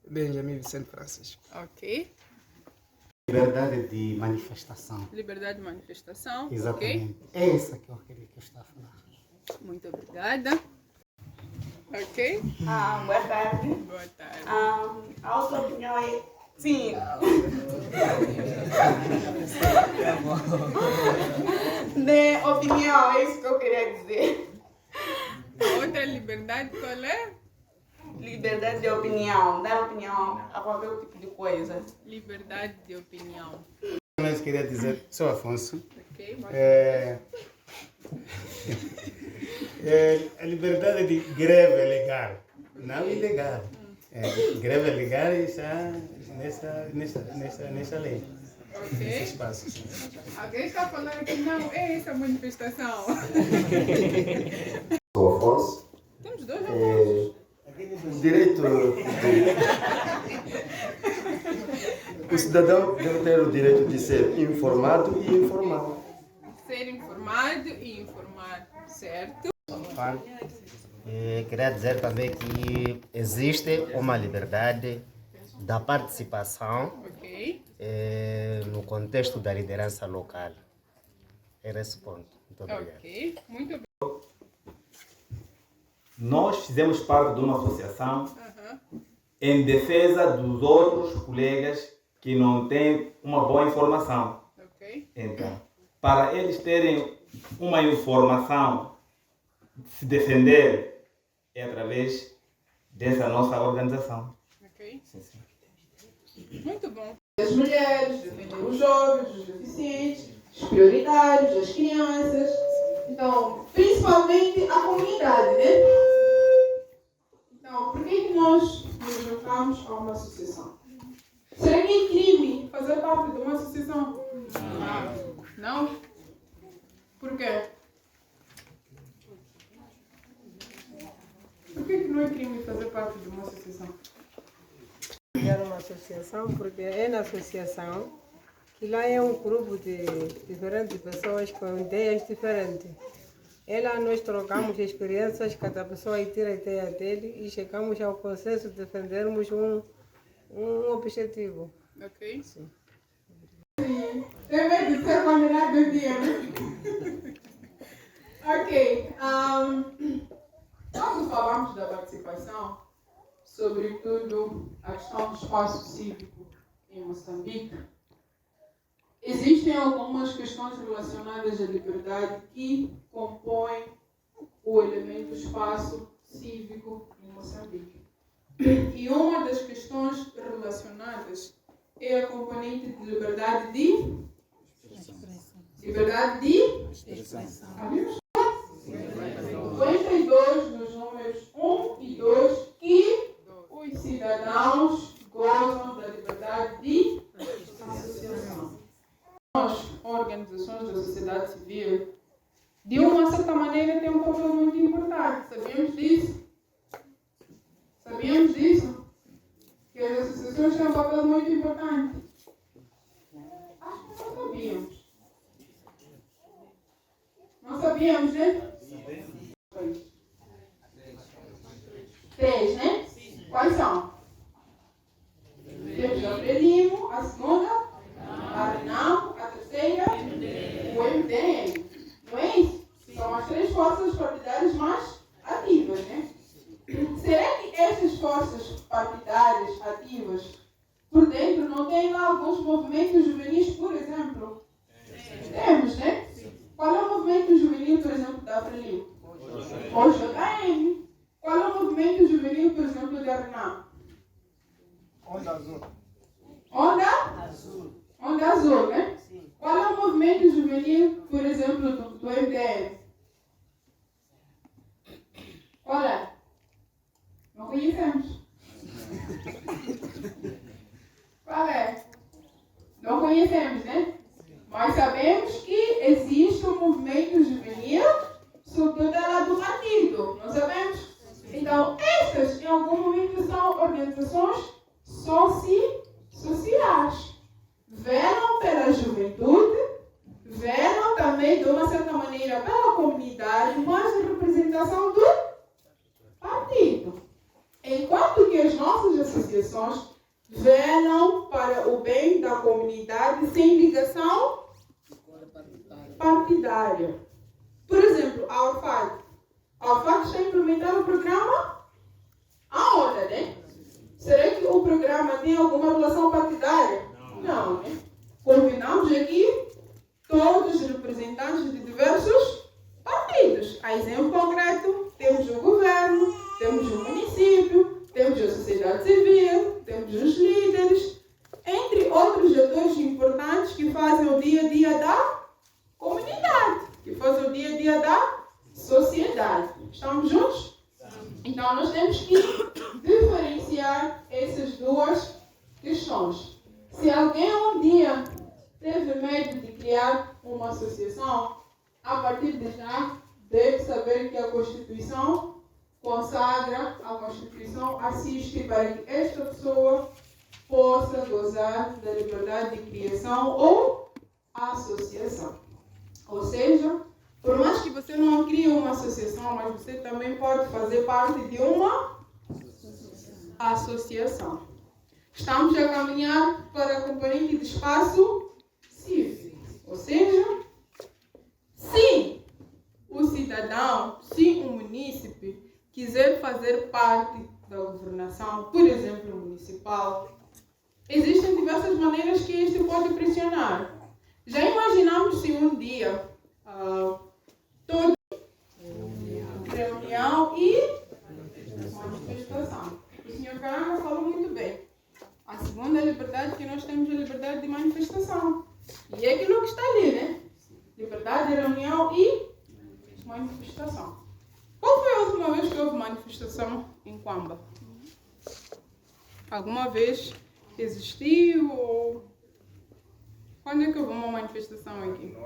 Benjamin Vicente Francisco. Ok. Liberdade de manifestação. Liberdade de manifestação. Exatamente. Ok. É essa que eu queria que eu estava a falar. Muito obrigada. Ok. Boa tarde. Boa tarde. A outra opinião é. Sim. De opinião, é isso que eu queria dizer. A outra liberdade qual é? Liberdade de opinião, dar opinião a qualquer tipo de coisa. Liberdade de opinião. Mas queria dizer, sou Afonso. Ok, A liberdade de greve legal, não ilegal. Greve legal está nessa lei. Ok. Nesse espaço. Alguém está falando que não é essa manifestação. Sou Afonso. Temos dois Afonsos. O direito o cidadão deve ter o direito de ser informado e informado. Ser informado e informar, certo? Queria dizer também que existe uma liberdade da participação no contexto da liderança local. Era esse ponto. Muito obrigado. Ok, muito obrigado. Nós fizemos parte de uma associação em defesa dos outros colegas que não têm uma boa informação. Então, para eles terem uma informação, se defender, é através dessa nossa organização. Ok. Sim, sim. Muito bom. As mulheres, defender os jovens, os deficientes, os prioritários, as crianças. Então, principalmente a comunidade, né? Então, por que nós nos juntamos a uma associação? Será que é crime fazer parte de uma associação? Não? Por quê? Por que não é crime fazer parte de uma associação? Criar uma associação, porque é na associação que lá é um grupo de diferentes pessoas com ideias diferentes. E lá nós trocamos experiências, cada pessoa tira a ideia dele e chegamos ao consenso de defendermos um objetivo. Ok. Sim. Tem medo de ser condenado um dia, né? Ok. Quando falamos da participação, sobretudo a questão do espaço cívico em Moçambique, existem algumas questões relacionadas à liberdade que compõem o elemento espaço cívico em Moçambique. E uma das questões relacionadas é a componente de liberdade de expressão. Abrimos 52 nos números 1 e 2 que os cidadãos gozam da liberdade de associação. Nós, organizações da sociedade civil, de uma certa maneira, têm um papel muito importante. Sabíamos disso? Sabíamos disso? Que as associações têm um papel muito importante. Acho que não sabíamos. Não sabíamos, né? 3, né? Quais são? Temos a Frelimo, a segunda, a Renam, a terceira, o MDM. Não é isso? São as 3 forças partidárias mais ativas, né? Será que essas forças partidárias ativas, por dentro, não têm lá alguns movimentos juvenis, por exemplo? Temos, né? Qual é o movimento juvenil, por exemplo, da Frelimo? O JM. Qual é o movimento juvenil, por exemplo, da Renam? Onda Azul. Onda Azul, né? Qual é o movimento juvenil, por exemplo, do MDM? Qual é? Não conhecemos. Qual é? Não conhecemos, né? Mas sabemos que existe um movimento juvenil sob tutela do partido. Não sabemos? Então, estas, em algum momento, são organizações sociais. Velam pela juventude, velam também, de uma certa enquanto que as nossas associações velam para o bem da comunidade sem ligação partidária. Por exemplo, a Orfad. A Orfad está a implementar o programa aonde, né? Será que o programa tem alguma relação partidária? Não, né? Convidamos aqui todos os representantes de diversos partidos. A exemplo concreto, temos o governo, temos o município, temos a sociedade civil, temos os líderes, entre outros atores importantes que fazem o dia a dia da comunidade, que fazem o dia a dia da sociedade. Estamos juntos? Então nós temos que diferenciar essas duas questões. Se alguém um dia teve medo de criar uma associação, a partir de já deve saber que a Constituição consagra, a Constituição assiste para que esta pessoa possa gozar da liberdade de criação ou associação. Ou seja, por mais que você não crie uma associação, mas você também pode fazer parte de uma associação. Estamos a caminhar para a componente de espaço cívico. Ou seja, se o cidadão, se o munícipe quiser fazer parte da governação, por exemplo, municipal, existem diversas maneiras que este pode pressionar. Já imaginamos se um dia toda reunião e manifestação. O senhor Caranga falou muito bem. A segunda liberdade que nós temos é a liberdade de manifestação. E é aquilo que está ali, né? Liberdade de reunião e manifestação. Qual foi a última vez que houve manifestação em Quamba? Alguma vez existiu? Ou... Quando é que houve uma manifestação aqui?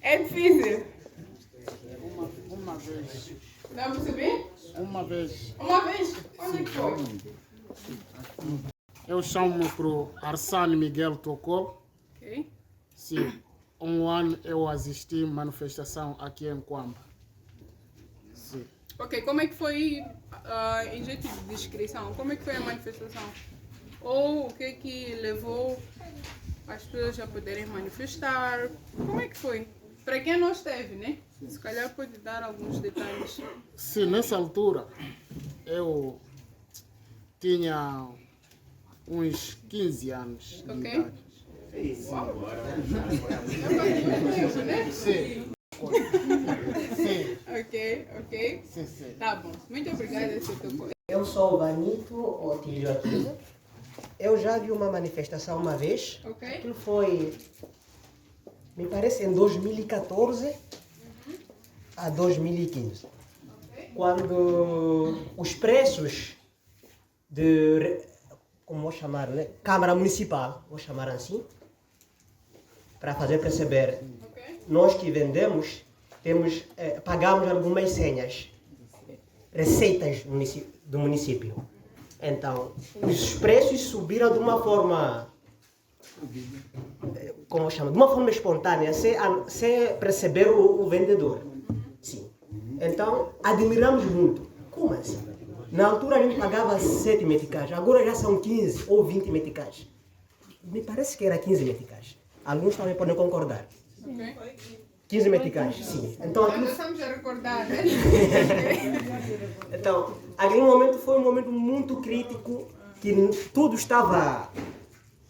É difícil. Uma vez. Não percebi? Uma vez. Uma vez? Quando é que foi? Eu chamo para o Arsane Miguel Tocol. Ok. Sim. Um ano eu assisti manifestação aqui em Quamba. Sim. Ok, como é que foi, em jeito de descrição, como é que foi a manifestação? Ou o que é que levou as pessoas a poderem manifestar? Como é que foi? Para quem não esteve, né? Se calhar pode dar alguns detalhes. Sim, nessa altura eu tinha uns 15 anos de Ok. idade. Sim. Sim. Ok. Sim, sim. Tá bom. Muito obrigada, Sr. Tocol. Eu sou o Vanito Otílio Aquino. Eu já vi uma manifestação uma vez. Ok. Aquilo foi, me parece, em 2014 a 2015. Quando os preços de, como vou chamar, né? Câmara Municipal, vou chamar assim, para fazer perceber, nós que vendemos, pagamos algumas senhas, receitas do município. Então, os preços subiram de uma forma, como chama, de uma forma espontânea, sem perceber o vendedor. Sim. Então, admiramos muito. Como assim? Na altura a gente pagava 7 meticais, agora já são 15 ou 20 meticais. Me parece que era 15 meticais. Alguns também podem concordar. 15 meticais, sim. Então, Nós estamos a recordar, né? então, aquele momento foi um momento muito crítico, que tudo estava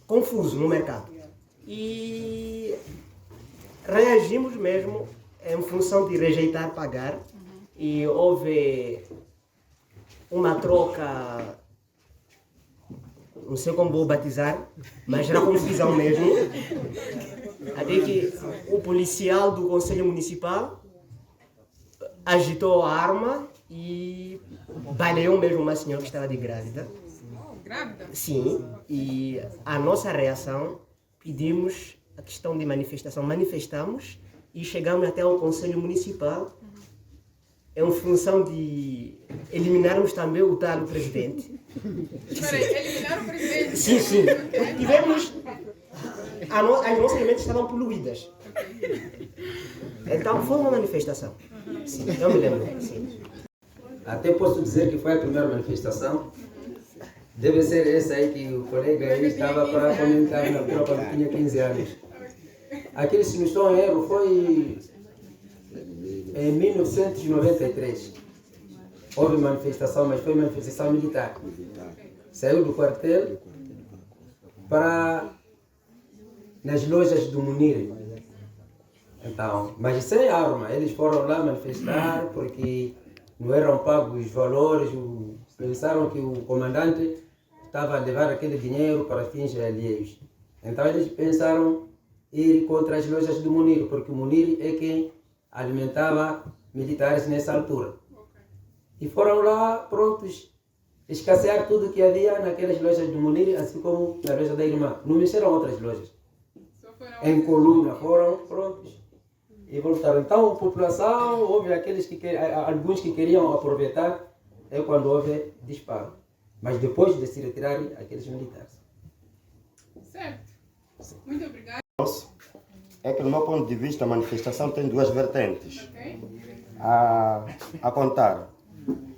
confuso no mercado. E reagimos mesmo em função de rejeitar pagar. E houve uma troca, não sei como vou batizar, mas era confusão mesmo. Até que o policial do Conselho Municipal agitou a arma e baleou mesmo uma senhora que estava de grávida. Grávida? Sim, e a nossa reação, pedimos a questão de manifestação, manifestamos e chegamos até ao Conselho Municipal em função de eliminarmos também o tal presidente. Espera aí, eliminaram o presidente? Sim, sim. Tivemos... As nossas mentes estavam poluídas. Então foi uma manifestação. Sim, eu me lembro. Sim. Até posso dizer que foi a primeira manifestação. Deve ser essa aí que o colega aí estava para comentar na altura quando tinha 15 anos. Aquele, se não estou em erro, foi em 1993. Houve manifestação, mas foi manifestação militar. Saiu do quartel para nas lojas do Munir. Então, mas sem arma, eles foram lá manifestar porque não eram pagos os valores, pensaram que o comandante estava a levar aquele dinheiro para fins alheios. Então eles pensaram ir contra as lojas do Munir, porque o Munir é quem alimentava militares nessa altura. E foram lá prontos, escassear tudo que havia naquelas lojas do Munir, assim como na loja da irmã. Não mexeram outras lojas. Em coluna foram prontos e voltaram. Então, a população, houve aqueles alguns que queriam aproveitar, é quando houve disparo. Mas depois de se retirarem aqueles militares. Certo. Muito obrigada. É que, no meu ponto de vista, a manifestação tem duas vertentes a contar.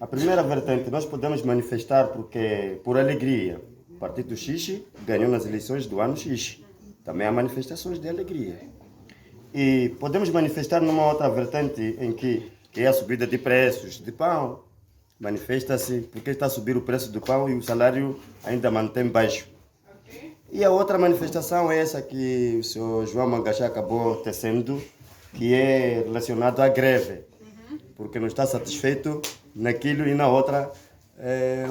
A primeira vertente, nós podemos manifestar porque, por alegria. O Partido Xixi ganhou nas eleições do ano Xixi. Também há manifestações de alegria. E podemos manifestar numa outra vertente em que é a subida de preços de pão. Manifesta-se porque está a subir o preço do pão e o salário ainda mantém baixo. E a outra manifestação é essa que o senhor João Mangaxá acabou tecendo, que é relacionado à greve, porque não está satisfeito naquilo e na outra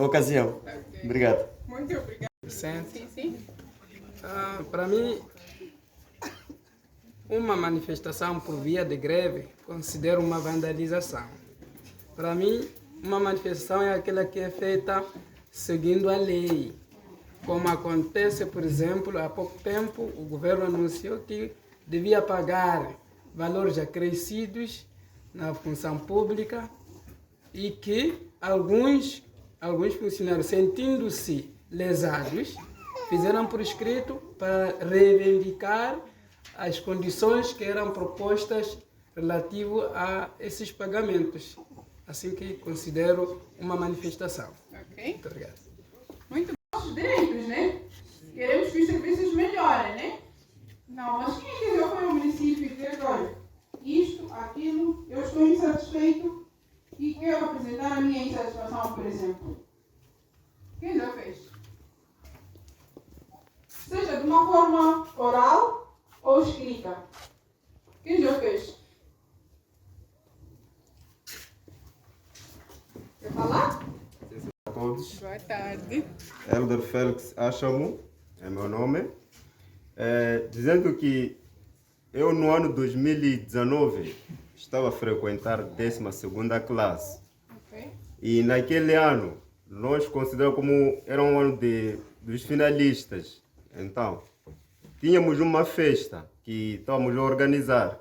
ocasião. Obrigado. Muito obrigada. Vicente. Sim. Para mim, uma manifestação por via de greve considero uma vandalização. Para mim, uma manifestação é aquela que é feita seguindo a lei. Como acontece, por exemplo, há pouco tempo o governo anunciou que devia pagar valores acrescidos na função pública e que alguns funcionários, sentindo-se lesados, fizeram por escrito para reivindicar as condições que eram propostas relativo a esses pagamentos. Assim que considero uma manifestação. Ok. Muito obrigado. Muito bons direitos, né? Queremos que os serviços melhorem, né? Não, mas quem é que já foi ao município e dizer, olha, isto, aquilo, eu estou insatisfeito e quero apresentar a minha insatisfação, por exemplo? Quem já fez? Seja de uma forma oral ou escrita. Quem já fez? Quer falar? A todos. Boa tarde. Elder Félix Achamo é meu nome. Dizendo que eu no ano 2019 estava a frequentar 12ª classe. Okay. E naquele ano nós consideramos como era um ano dos finalistas. Então, tínhamos uma festa que estávamos a organizar.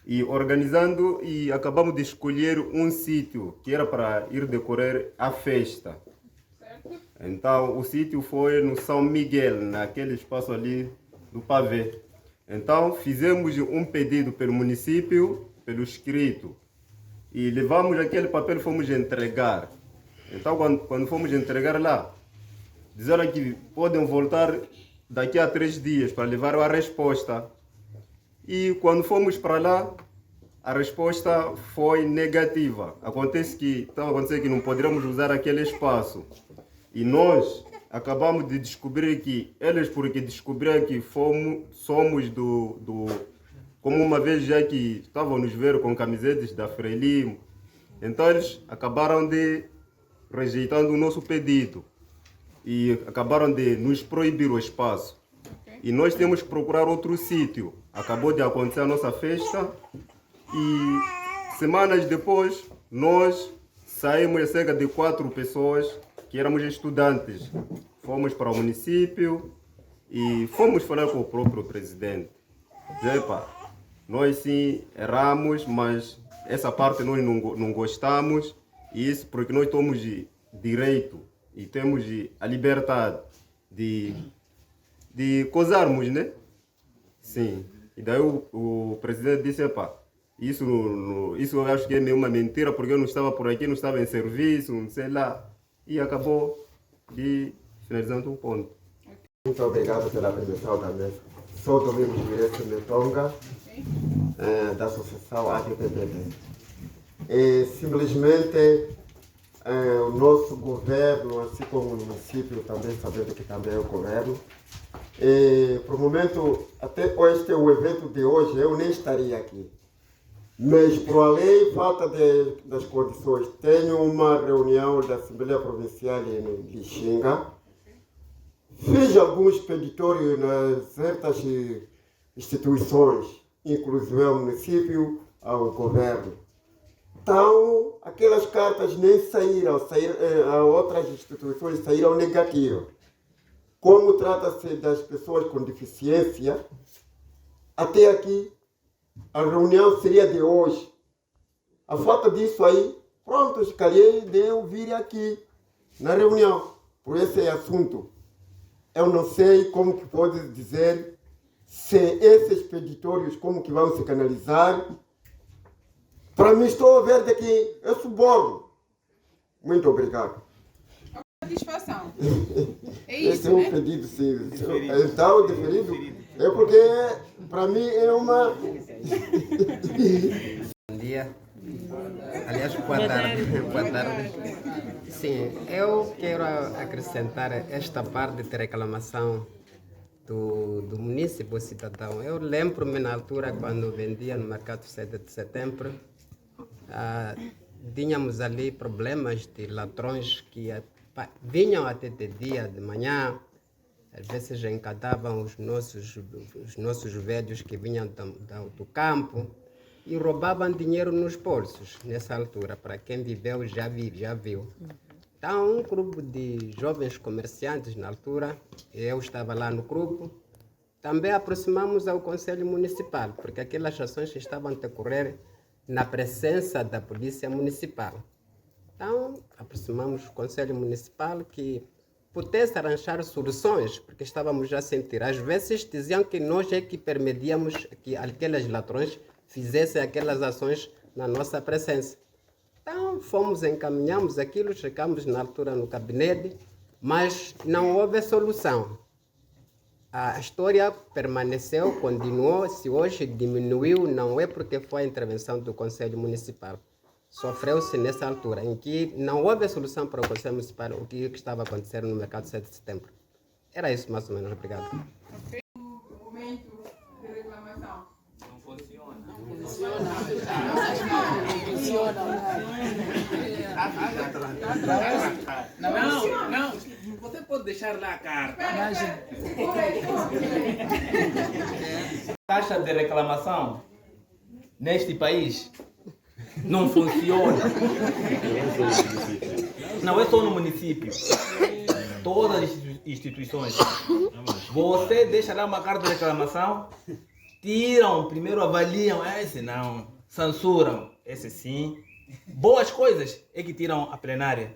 E organizando e acabamos de escolher um sítio que era para ir decorrer a festa. Certo. Então o sítio foi no São Miguel, naquele espaço ali do Pavê. Então fizemos um pedido pelo município, pelo escrito. E levamos aquele papel e fomos entregar. Então quando fomos entregar lá, disseram que podem voltar daqui a 3 dias para levar a resposta. E quando fomos para lá, a resposta foi negativa. Acontece que estava acontecendo que não poderíamos usar aquele espaço. E nós acabamos de descobrir que eles, porque descobriram que somos como uma vez já que estavam nos ver com camisetas da Frelimo, então eles acabaram de rejeitando o nosso pedido e acabaram de nos proibir o espaço. E nós temos que procurar outro sítio. Acabou de acontecer a nossa festa e semanas depois nós saímos cerca de 4 pessoas que éramos estudantes. Fomos para o município e fomos falar com o próprio presidente. Epa, nós sim erramos, mas essa parte nós não gostamos. E isso porque nós temos direito e temos a liberdade de gozarmos, né? Sim. E daí o presidente disse, epa, Isso eu acho que é nenhuma mentira, porque eu não estava por aqui, não estava em serviço, não sei lá. E acabou de finalizando o ponto. Muito obrigado pela apresentação da mesa. Sou Domingos Miresse Metonga, da Associação ADPPD. Simplesmente o nosso governo, assim como o município, também sabendo que também é o governo, por o momento, até este o evento de hoje, eu nem estaria aqui. Mas, por além falta das condições, tenho uma reunião da Assembleia Provincial em Lixinga. Fiz alguns peditórios nas certas instituições, inclusive ao município, ao governo. Então, aquelas cartas nem saíram a outras instituições saíram negativas. Como trata-se das pessoas com deficiência, até aqui, a reunião seria de hoje. A falta disso aí, pronto, escalhei de eu vir aqui na reunião por esse assunto. Eu não sei como que pode dizer se esses peditórios, como que vão se canalizar. Para mim, estou a ver daqui, é suborno. Muito obrigado. Satisfação. É Esse isso, é um né? pedido, sim. Então, deferido, é porque para mim é uma... Bom dia. Aliás, boa tarde. Boa tarde. Sim, eu quero acrescentar esta parte de reclamação do município cidadão. Eu lembro-me na altura, quando vendia no mercado 7 de setembro, tínhamos ali problemas de ladrões que vinham até de dia, de manhã, às vezes encadavam os nossos velhos que vinham do campo e roubavam dinheiro nos bolsos nessa altura. Para quem viveu, já viu. Então, um grupo de jovens comerciantes na altura, eu estava lá no grupo, também aproximamos ao Conselho Municipal, porque aquelas ações estavam a decorrer na presença da Polícia Municipal. Então, aproximamos o Conselho Municipal que pudesse arranjar soluções, porque estávamos já a sentir. Às vezes diziam que nós é que permitíamos que aqueles ladrões fizessem aquelas ações na nossa presença. Então, encaminhamos aquilo, chegamos na altura no gabinete, mas não houve solução. A história permaneceu, continuou, se hoje diminuiu, não é porque foi a intervenção do Conselho Municipal. Sofreu-se nessa altura, em que não houve solução para o Conselho Municipal, o que estava acontecendo no mercado 7 de setembro. Era isso, mais ou menos. Obrigado. Ok. Momento de reclamação. Não funciona. Não. Você pode deixar lá a carta. Taxa de reclamação neste país não funciona. Não é só no município. Todas as instituições. Você deixa lá uma carta de reclamação, tiram, primeiro avaliam, esse não, censuram, esse sim. Boas coisas é que tiram a plenária.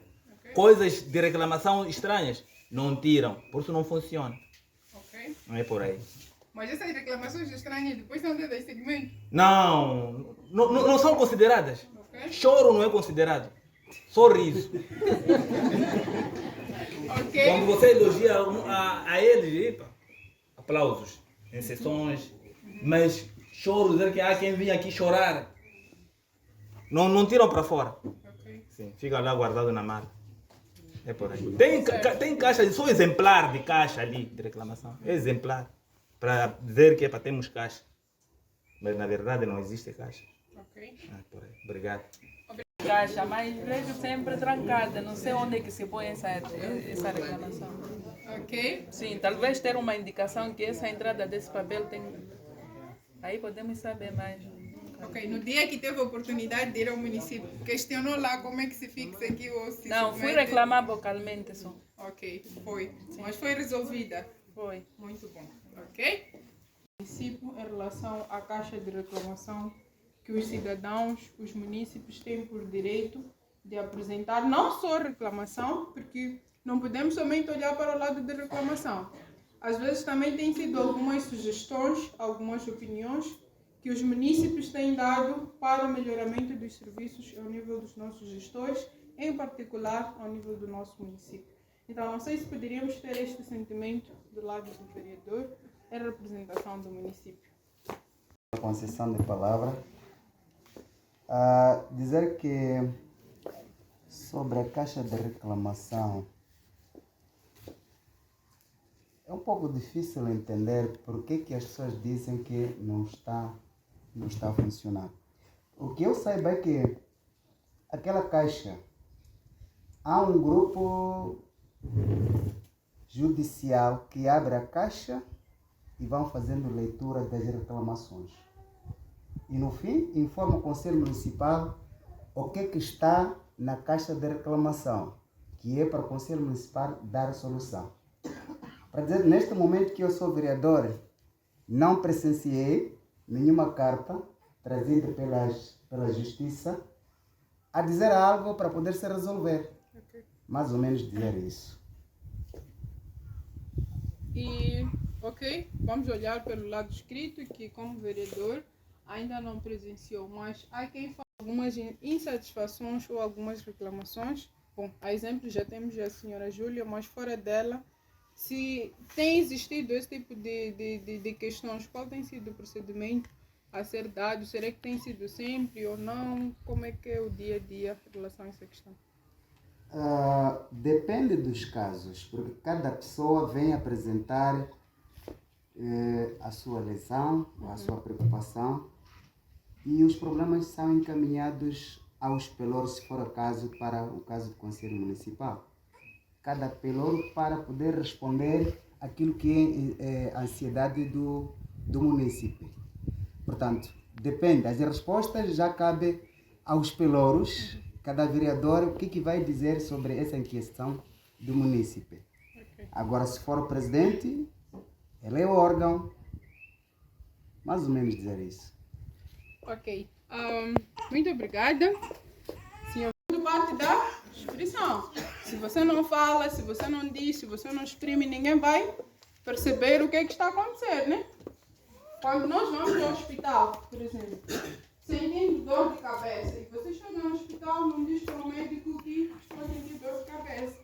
Coisas de reclamação estranhas não tiram, por isso não funciona. Ok. Não é por aí. Mas essas reclamações estranhas depois são dadas em segmento? Não são consideradas. Ok. Choro não é considerado. Sorriso. Ok. Quando você elogia a eles, epa, aplausos em sessões, mas choro, dizer que há quem vinha aqui chorar. Não tiram para fora. Ok. Sim, fica lá guardado na mala. É por aí. Tem caixa, só exemplar de caixa ali de reclamação. É exemplar. Para dizer que temos caixa. Mas na verdade não existe caixa. Ok. Por aí. Obrigado. Caixa, mas vejo sempre trancada. Não sei onde é que se põe essa reclamação. Ok. Sim, talvez ter uma indicação que essa entrada desse papel tem. Aí podemos saber mais. Ok, no dia que teve a oportunidade de ir ao município, questionou lá como é que se fixa aqui ou se Não, fui submete? reclamar vocalmente só. Ok, foi. Mas foi resolvida? Foi. Muito bom. Ok? Município em relação à caixa de reclamação que os cidadãos, os munícipes têm por direito de apresentar não só reclamação, porque não podemos somente olhar para o lado de reclamação. Às vezes também têm sido algumas sugestões, algumas opiniões que os munícipes têm dado para o melhoramento dos serviços ao nível dos nossos gestores, em particular ao nível do nosso município. Então, não sei se poderíamos ter este sentimento do lado do vereador em representação do município. A concessão de palavra. Dizer que sobre a caixa de reclamação é um pouco difícil entender por que as pessoas dizem que não está a funcionar. O que eu saiba é que aquela caixa, há um grupo judicial que abre a caixa e vão fazendo leitura das reclamações. E no fim informa o Conselho Municipal o que está na caixa de reclamação, que é para o Conselho Municipal dar a solução. Para dizer, neste momento que eu sou vereador, não presenciei nenhuma carta trazida pela Justiça a dizer algo para poder se resolver. Mais ou menos dizer isso. E, ok, vamos olhar pelo lado escrito, que como vereador ainda não presenciou, mas há quem fale algumas insatisfações ou algumas reclamações. Bom, a exemplo já temos a senhora Júlia, mas fora dela, se tem existido esse tipo de questões, qual tem sido o procedimento a ser dado? Será que tem sido sempre ou não? Como é que é o dia a dia em relação a essa questão? Depende dos casos, porque cada pessoa vem apresentar a sua lesão, a sua preocupação, e os problemas são encaminhados aos pelouros, se for o caso, para o caso do Conselho Municipal. Cada pelouro para poder responder aquilo que é a ansiedade do município. Portanto, depende, as respostas já cabem aos pelouros, cada vereador, o que vai dizer sobre essa inquietação do município. Agora, se for o presidente, ele é o órgão, mais ou menos dizer isso. Ok, muito obrigada. Senhor, parte da expressão. Se você não fala, se você não diz, se você não exprime, ninguém vai perceber o que é que está a acontecer, né? Quando nós vamos ao hospital, por exemplo, sentindo dor de cabeça, e você chega no hospital e não diz para o médico que estou sentindo dor de cabeça.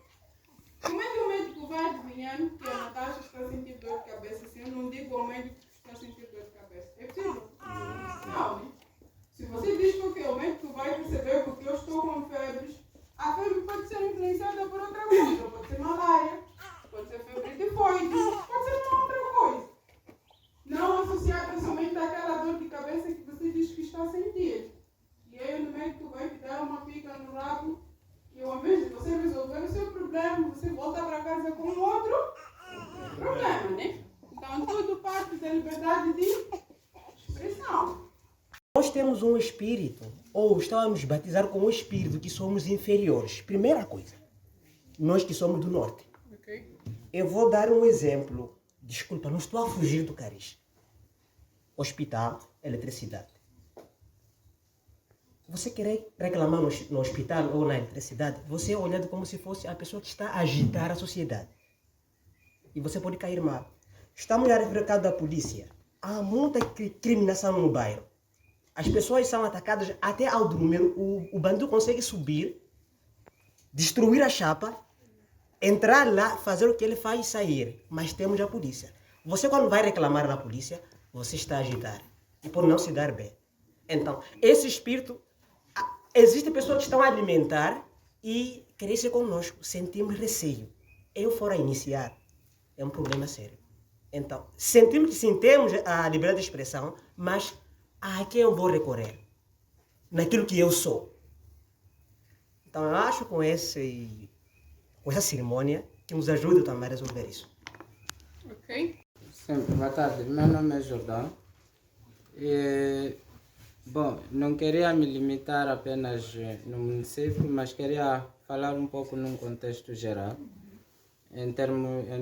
Como é que o médico vai adivinhar que a Natasha está sentindo dor de cabeça se eu não digo ao médico que está sentindo dor de cabeça? É possível? Não, né? Se você diz porque o médico vai perceber porque eu estou com febres, a febre pode ser influenciada por outra coisa. Pode ser malária, pode ser febre tifoide, pode ser uma outra coisa. Não associada somente àquela dor de cabeça que você diz que está a sentir. E aí o médico vai te dar uma pica no rabo e ao invés de você resolver o seu problema, você volta para casa com outro problema, né? Então tudo parte da liberdade de expressão. Nós temos um espírito, ou estávamos batizados com um espírito que somos inferiores. Primeira coisa, nós que somos do norte. Okay. Eu vou dar um exemplo. Desculpa, não estou a fugir do cariz. Hospital, eletricidade. Você querer reclamar no hospital ou na eletricidade, você é olhado como se fosse a pessoa que está a agitar a sociedade. E você pode cair mal. Estamos a referir ao caso da polícia. Há muita criminação no bairro. As pessoas são atacadas até ao dormir. O bandido consegue subir, destruir a chapa, entrar lá, fazer o que ele faz e sair. Mas temos a polícia. Você quando vai reclamar na polícia, você está a agitar. E por não se dar bem. Então, esse espírito, existem pessoas que estão a alimentar e querer ser conosco. Sentimos receio. Eu for a iniciar, é um problema sério. Então, sentimos a liberdade de expressão, mas a quem eu vou recorrer? Naquilo que eu sou. Então eu acho com essa cerimônia que nos ajuda também a resolver isso. Ok. Sim, boa tarde. Meu nome é Jordão. Bom, não queria me limitar apenas no município, mas queria falar um pouco num contexto geral, em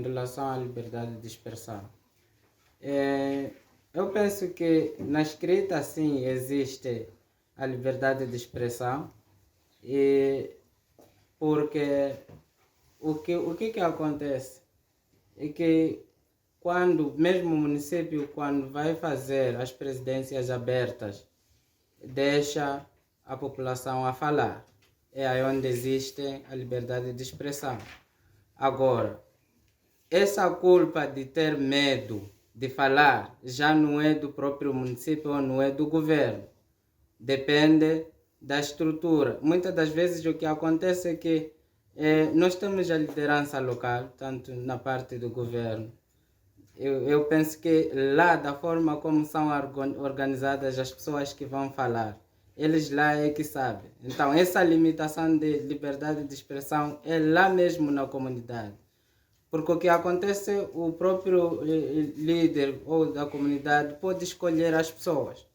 relação à liberdade de expressão. Eu penso que na escrita, sim, existe a liberdade de expressão, porque o que acontece é que quando, mesmo o município, quando vai fazer as presidências abertas, deixa a população a falar. É aí onde existe a liberdade de expressão. Agora, essa culpa de ter medo de falar já não é do próprio município ou não é do governo. Depende da estrutura. Muitas das vezes o que acontece é que nós temos a liderança local, tanto na parte do governo. Eu penso que lá, da forma como são organizadas as pessoas que vão falar, eles lá é que sabem. Então, essa limitação de liberdade de expressão é lá mesmo na comunidade. Porque o que acontece, o próprio líder ou da comunidade pode escolher as pessoas.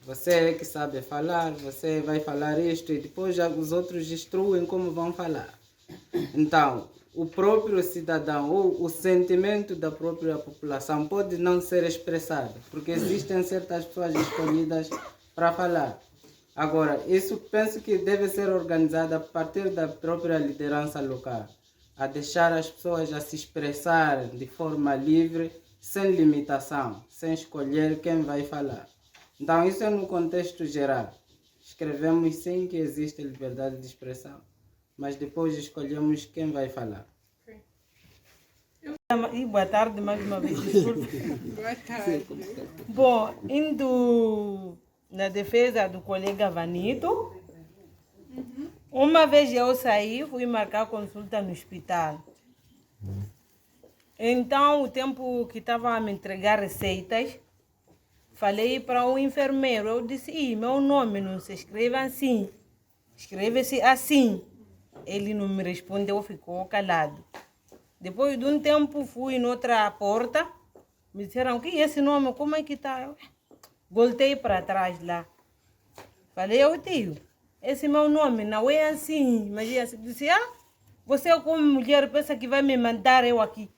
Você é que sabe falar, você vai falar isto e depois já os outros instruem como vão falar. Então, o próprio cidadão ou o sentimento da própria população pode não ser expressado, porque existem certas pessoas escolhidas para falar. Agora, isso penso que deve ser organizado a partir da própria liderança local, a deixar as pessoas a se expressarem de forma livre, sem limitação, sem escolher quem vai falar. Então, isso é no contexto geral. Escrevemos sim que existe liberdade de expressão, mas depois escolhemos quem vai falar. E boa tarde mais uma vez, desculpe. Boa tarde. Bom, indo na defesa do colega Vanito, uma vez eu saí, fui marcar consulta no hospital. Então, o tempo que estava a me entregar receitas, falei para um enfermeiro, eu disse, meu nome não se escreve assim, escreve-se assim. Ele não me respondeu, ficou calado. Depois de um tempo fui noutra porta, me disseram, que esse nome, como é que está? Voltei para trás lá. Falei, tio, esse meu nome não é assim. Mas eu disse, você como mulher pensa que vai me mandar eu aqui?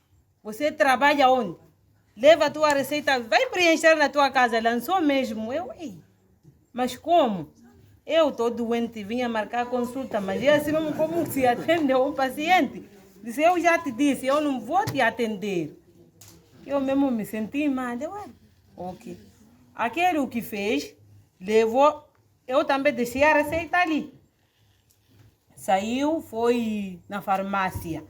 Você trabalha onde? Leva a tua receita, vai preencher na tua casa, lançou mesmo. Mas como? Eu estou doente, vinha marcar consulta, mas é assim mesmo como se atende um paciente. Disse, eu já te disse, eu não vou te atender. Eu mesmo me senti mal. Ok. Aquele o que fez, levou, eu também deixei a receita ali. Saiu, foi na farmácia.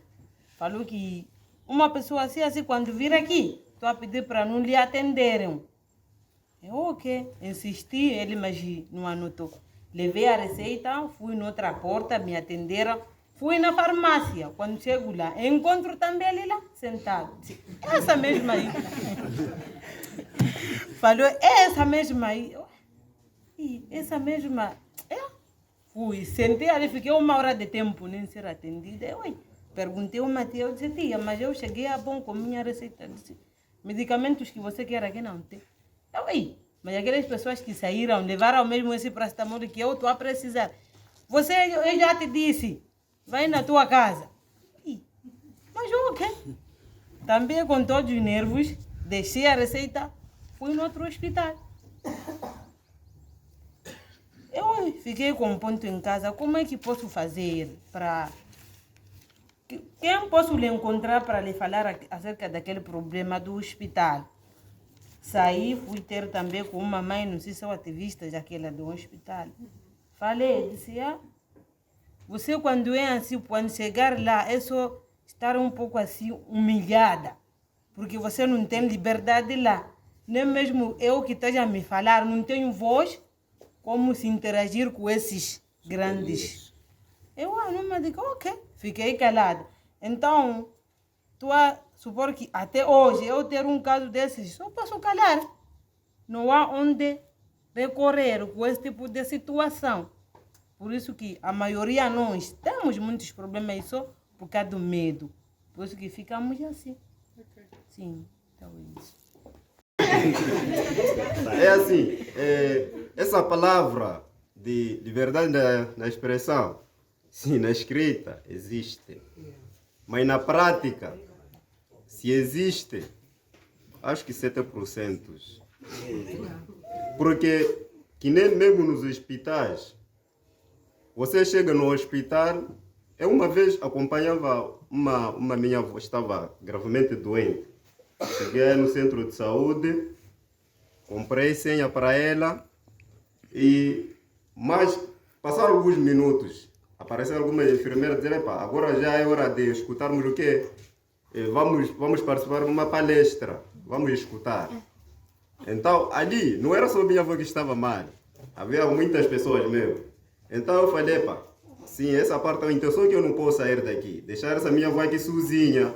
Falou que uma pessoa assim, quando vir aqui, estou a pedir para não lhe atenderem. Eu, ok. Insisti, ele mas não anotou. Levei a receita, fui noutra porta, me atenderam. Fui na farmácia, quando chego lá, encontro também ele lá, sentado. Essa mesma aí. Falou, essa mesma aí. Essa mesma. Fui, sentei ali, fiquei 1 hora de tempo, nem ser atendida. Perguntei uma tia, eu disse, tia, mas eu cheguei a bom com minha receita. Disse, medicamentos que você quer aqui não tem. Mas aquelas pessoas que saíram, levaram mesmo esse paracetamol que eu estou a precisar. Eu já te disse. Vai na tua casa. Mas ok. Também com todos os nervos, deixei a receita, fui no outro hospital. Eu fiquei com um ponto em casa. Como é que posso fazer para... Quem posso lhe encontrar para lhe falar acerca daquele problema do hospital? Saí, fui ter também com uma mãe, não sei se é o ativista daquela do hospital. Falei, disse, você quando é assim, quando chegar lá, é só estar um pouco assim humilhada. Porque você não tem liberdade lá. Nem mesmo eu que esteja a me falar, não tenho voz como se interagir com esses grandes. Eu não me digo, ok. Fiquei calada. Então, tu a supor que até hoje eu ter um caso desses, só posso calar. Não há onde recorrer com esse tipo de situação. Por isso que a maioria nós temos muitos problemas só por causa do medo. Por isso que ficamos assim. Sim, então é isso. É assim, essa palavra de liberdade na expressão, sim, na escrita existe. Mas na prática, se existe, acho que 7%. Porque que nem mesmo nos hospitais, você chega no hospital, eu uma vez acompanhava uma minha avó, estava gravemente doente. Cheguei no centro de saúde, comprei senha para ela mas passaram alguns minutos. Apareceram algumas enfermeiras dizendo, "Epa, agora já é hora de escutarmos o quê? Vamos participar de uma palestra, vamos escutar." Então, ali, não era só minha avó que estava mal, havia muitas pessoas mesmo. Então eu falei, "Epa, sim, essa parte é a intenção que eu não posso sair daqui, deixar essa minha avó aqui sozinha."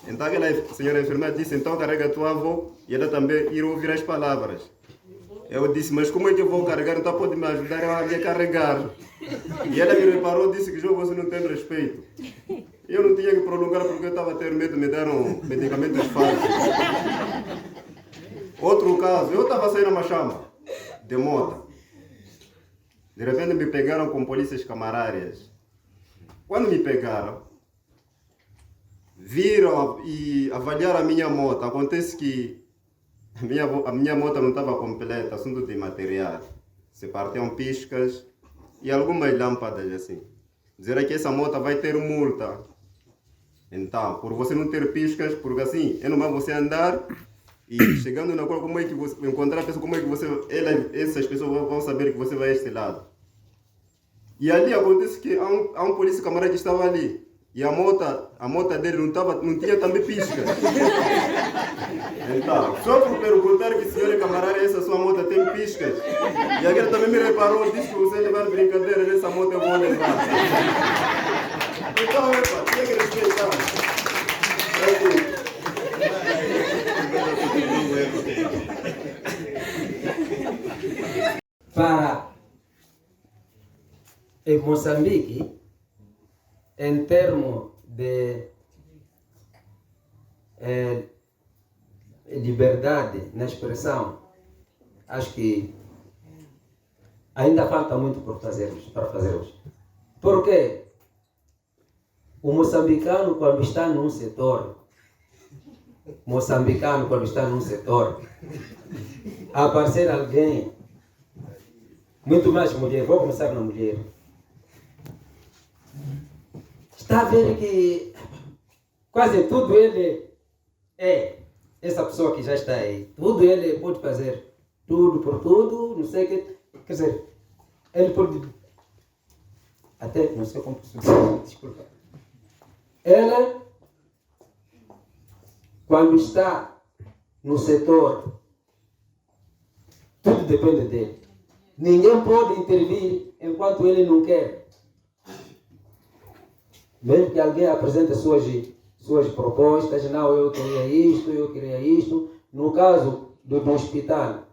Então aquela senhora enfermeira disse, então carrega a tua avó e ela também ir ouvir as palavras. Eu disse, mas como é que eu vou carregar? Então pode me ajudar a me carregar. E ela me reparou e disse que João, você não tem respeito. Eu não tinha que prolongar porque eu estava a ter medo, me deram medicamentos falsos. Outro caso, eu estava saindo uma chama de moto. De repente me pegaram com polícias camarárias. Quando me pegaram, viram e avaliaram a minha moto. Acontece que a minha moto não estava completa, assunto de material. Se partiam piscas e algumas lâmpadas assim. Dizer que essa moto vai ter multa. Então, por você não ter piscas, porque assim, é normal você andar e chegando na rua, como é que você encontrar a pessoa, como é que você, essas pessoas vão saber que você vai a este lado. E ali acontece que há um polícia camarada que estava ali. E a moto dele não tinha também pisca. Então, só por perguntar que senhora camarada, essa sua moto tem piscas. E aquele também me reparou, disse que você levar brincadeira, essa moto eu vou levar. Então, epa, tinha que respeitar. Para em Moçambique, em termos de liberdade na expressão, acho que ainda falta muito para fazermos. Porque o moçambicano, quando está num setor, aparecer alguém, muito mais mulher, vou começar na mulher, está a ver que quase tudo ele é essa pessoa que já está aí. Tudo ele pode fazer. Tudo por tudo, não sei o que. Quer dizer, ele pode... Até, não sei como se diz, desculpa. Ele, quando está no setor, tudo depende dele. Ninguém pode intervir enquanto ele não quer. Mesmo que alguém apresente suas propostas, não, eu queria isto. No caso do hospital,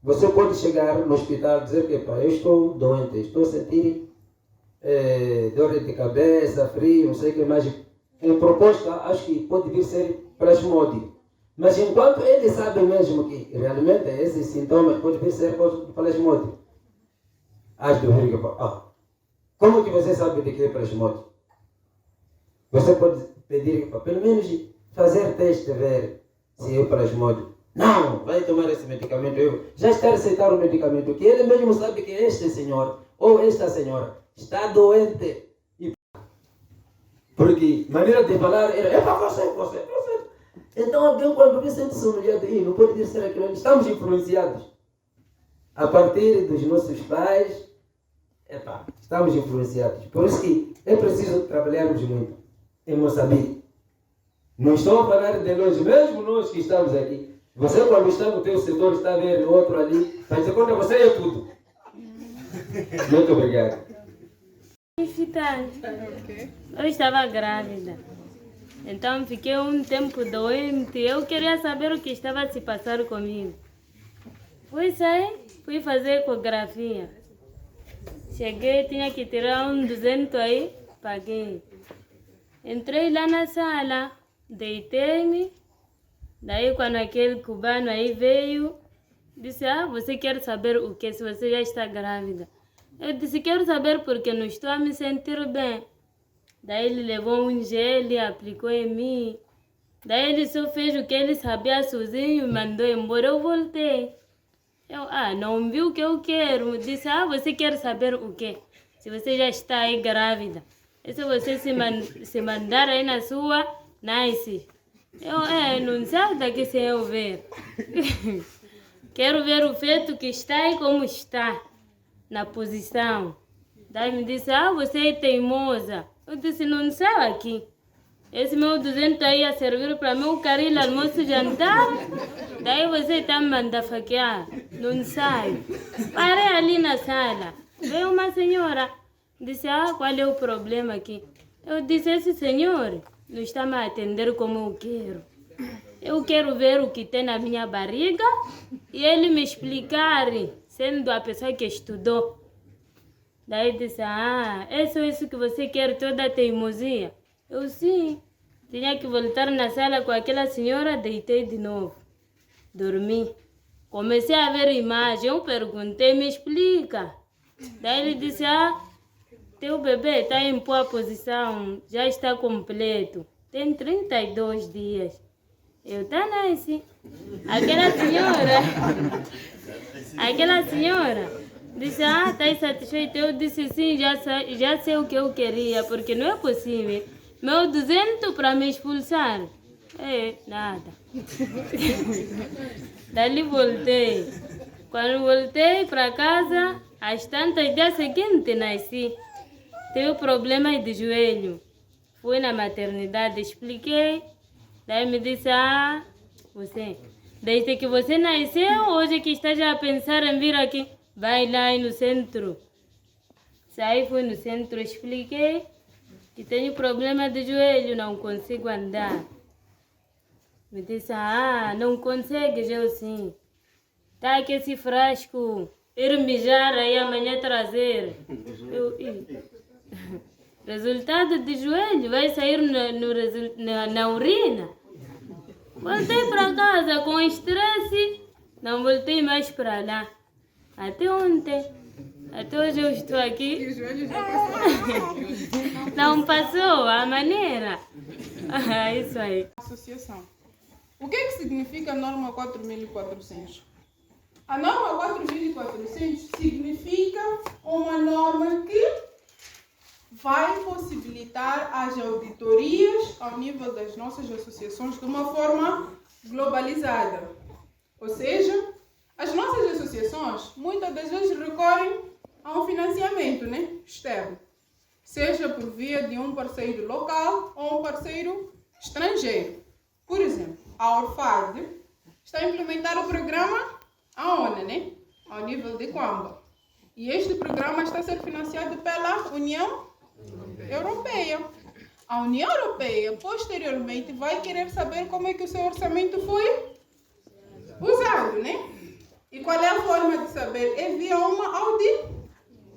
você pode chegar no hospital e dizer que eu estou doente, estou a sentir dor de cabeça, frio, não sei o que mais. Em proposta, acho que pode vir ser plasmódio. Mas enquanto ele sabe mesmo que realmente esses sintomas podem vir ser plasmódio, acho que como que você sabe de que é plasmódio? Você pode pedir para pelo menos fazer teste, ver se é plasmódio. Não, vai tomar esse medicamento. Já está a receitar o medicamento, que ele mesmo sabe que este senhor ou esta senhora está doente. Porque maneira de falar era, é para você. Então alguém quando vê sente-se humilhado, não pode dizer aquilo. Estamos influenciados. A partir dos nossos pais, estamos influenciados. Por isso que é preciso trabalharmos muito em Moçambique. Não estou a falar de nós, mesmo nós que estamos aqui. Você quando está no teu setor, está a ver o outro ali, vai dizer conta, você é tudo. Muito obrigado. Eu estava grávida. Então fiquei um tempo doente. Eu queria saber o que estava a se passar comigo. Fui fazer ecografia. Cheguei, tinha que tirar 200 aí, paguei. Entrei lá na sala, deitei-me. Daí quando aquele cubano aí veio, disse, você quer saber o que, se você já está grávida? Eu disse, quero saber porque não estou a me sentir bem. Daí ele levou um gel e aplicou em mim. Daí ele só fez o que ele sabia sozinho e mandou embora. Eu voltei. Eu, não vi o que eu quero. Disse, você quer saber o quê? Se você já está aí grávida. É só você se mandar aí na sua, nasce. Não sai daqui sem eu ver. Quero ver o feto que está e como está na posição. Daí me disse, você é teimosa. Eu disse, não sai aqui. Esse meu 200 aí a servir para meu caril, almoço, jantar. Daí você está me mandando faquear. Não sai. Parei ali na sala. Veio uma senhora. Disse, qual é o problema aqui? Eu disse, esse senhor não está me atender como eu quero. Eu quero ver o que tem na minha barriga e ele me explicar, sendo a pessoa que estudou. Daí disse, é só isso que você quer, toda a teimosia? Eu sim. Tinha que voltar na sala com aquela senhora, deitei de novo. Dormi. Comecei a ver imagem, eu perguntei, me explica. Daí ele disse, teu bebê está em boa posição, já está completo. Tem 32 dias. Eu tá nice. Aquela senhora disse, tá satisfeita? Eu disse, sim, já sei o que eu queria, porque não é possível. Meu 200 para me expulsar. Nada. Dali voltei. Quando voltei para casa, às tantas, dia seguinte, nasci. Tive problemas de joelho. Fui na maternidade, expliquei. Daí me disse, você, desde que você nasceu, hoje que está já a pensar em vir aqui, vai lá aí no centro. Saí, fui no centro, expliquei que tenho problema de joelho, não consigo andar. Me disse, não consegues, eu sim. Tá aqui esse frasco, ir mijar aí amanhã trazer. Resultado de joelho, vai sair na urina. Voltei para casa com estresse, não voltei mais para lá. Até ontem. Até hoje eu estou aqui. E o joelho já passou? Não passou a maneira. Isso aí. Associação. O que significa a norma 4.400? A norma 4.400 significa uma norma que vai possibilitar as auditorias ao nível das nossas associações de uma forma globalizada. Ou seja, as nossas associações muitas das vezes recorrem a um financiamento externo, seja por via de um parceiro local ou um parceiro estrangeiro. Por exemplo, a Orfad está a implementar o programa AONA, ao nível de Quamba. E este programa está a ser financiado pela União Europeia. A União Europeia, posteriormente, vai querer saber como é que o seu orçamento foi usado, E qual é a forma de saber? É via uma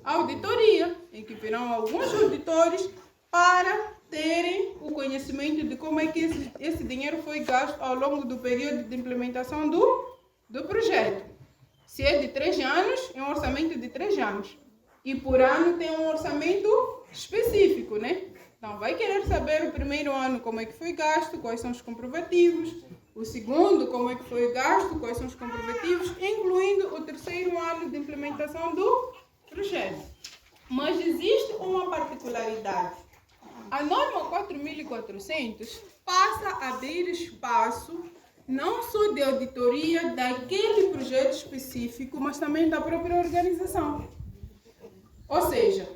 auditoria, em que virão alguns auditores para terem o conhecimento de como é que esse dinheiro foi gasto ao longo do período de implementação do projeto. Se é de 3 anos, é um orçamento de 3 anos. E por ano tem um orçamento específico, Então, vai querer saber o primeiro ano como é que foi gasto, quais são os comprovativos. O segundo, como é que foi gasto, quais são os comprovativos, incluindo o terceiro ano de implementação do projeto. Mas existe uma particularidade. A norma 4.400 passa a abrir espaço não só de auditoria daquele projeto específico, mas também da própria organização. Ou seja,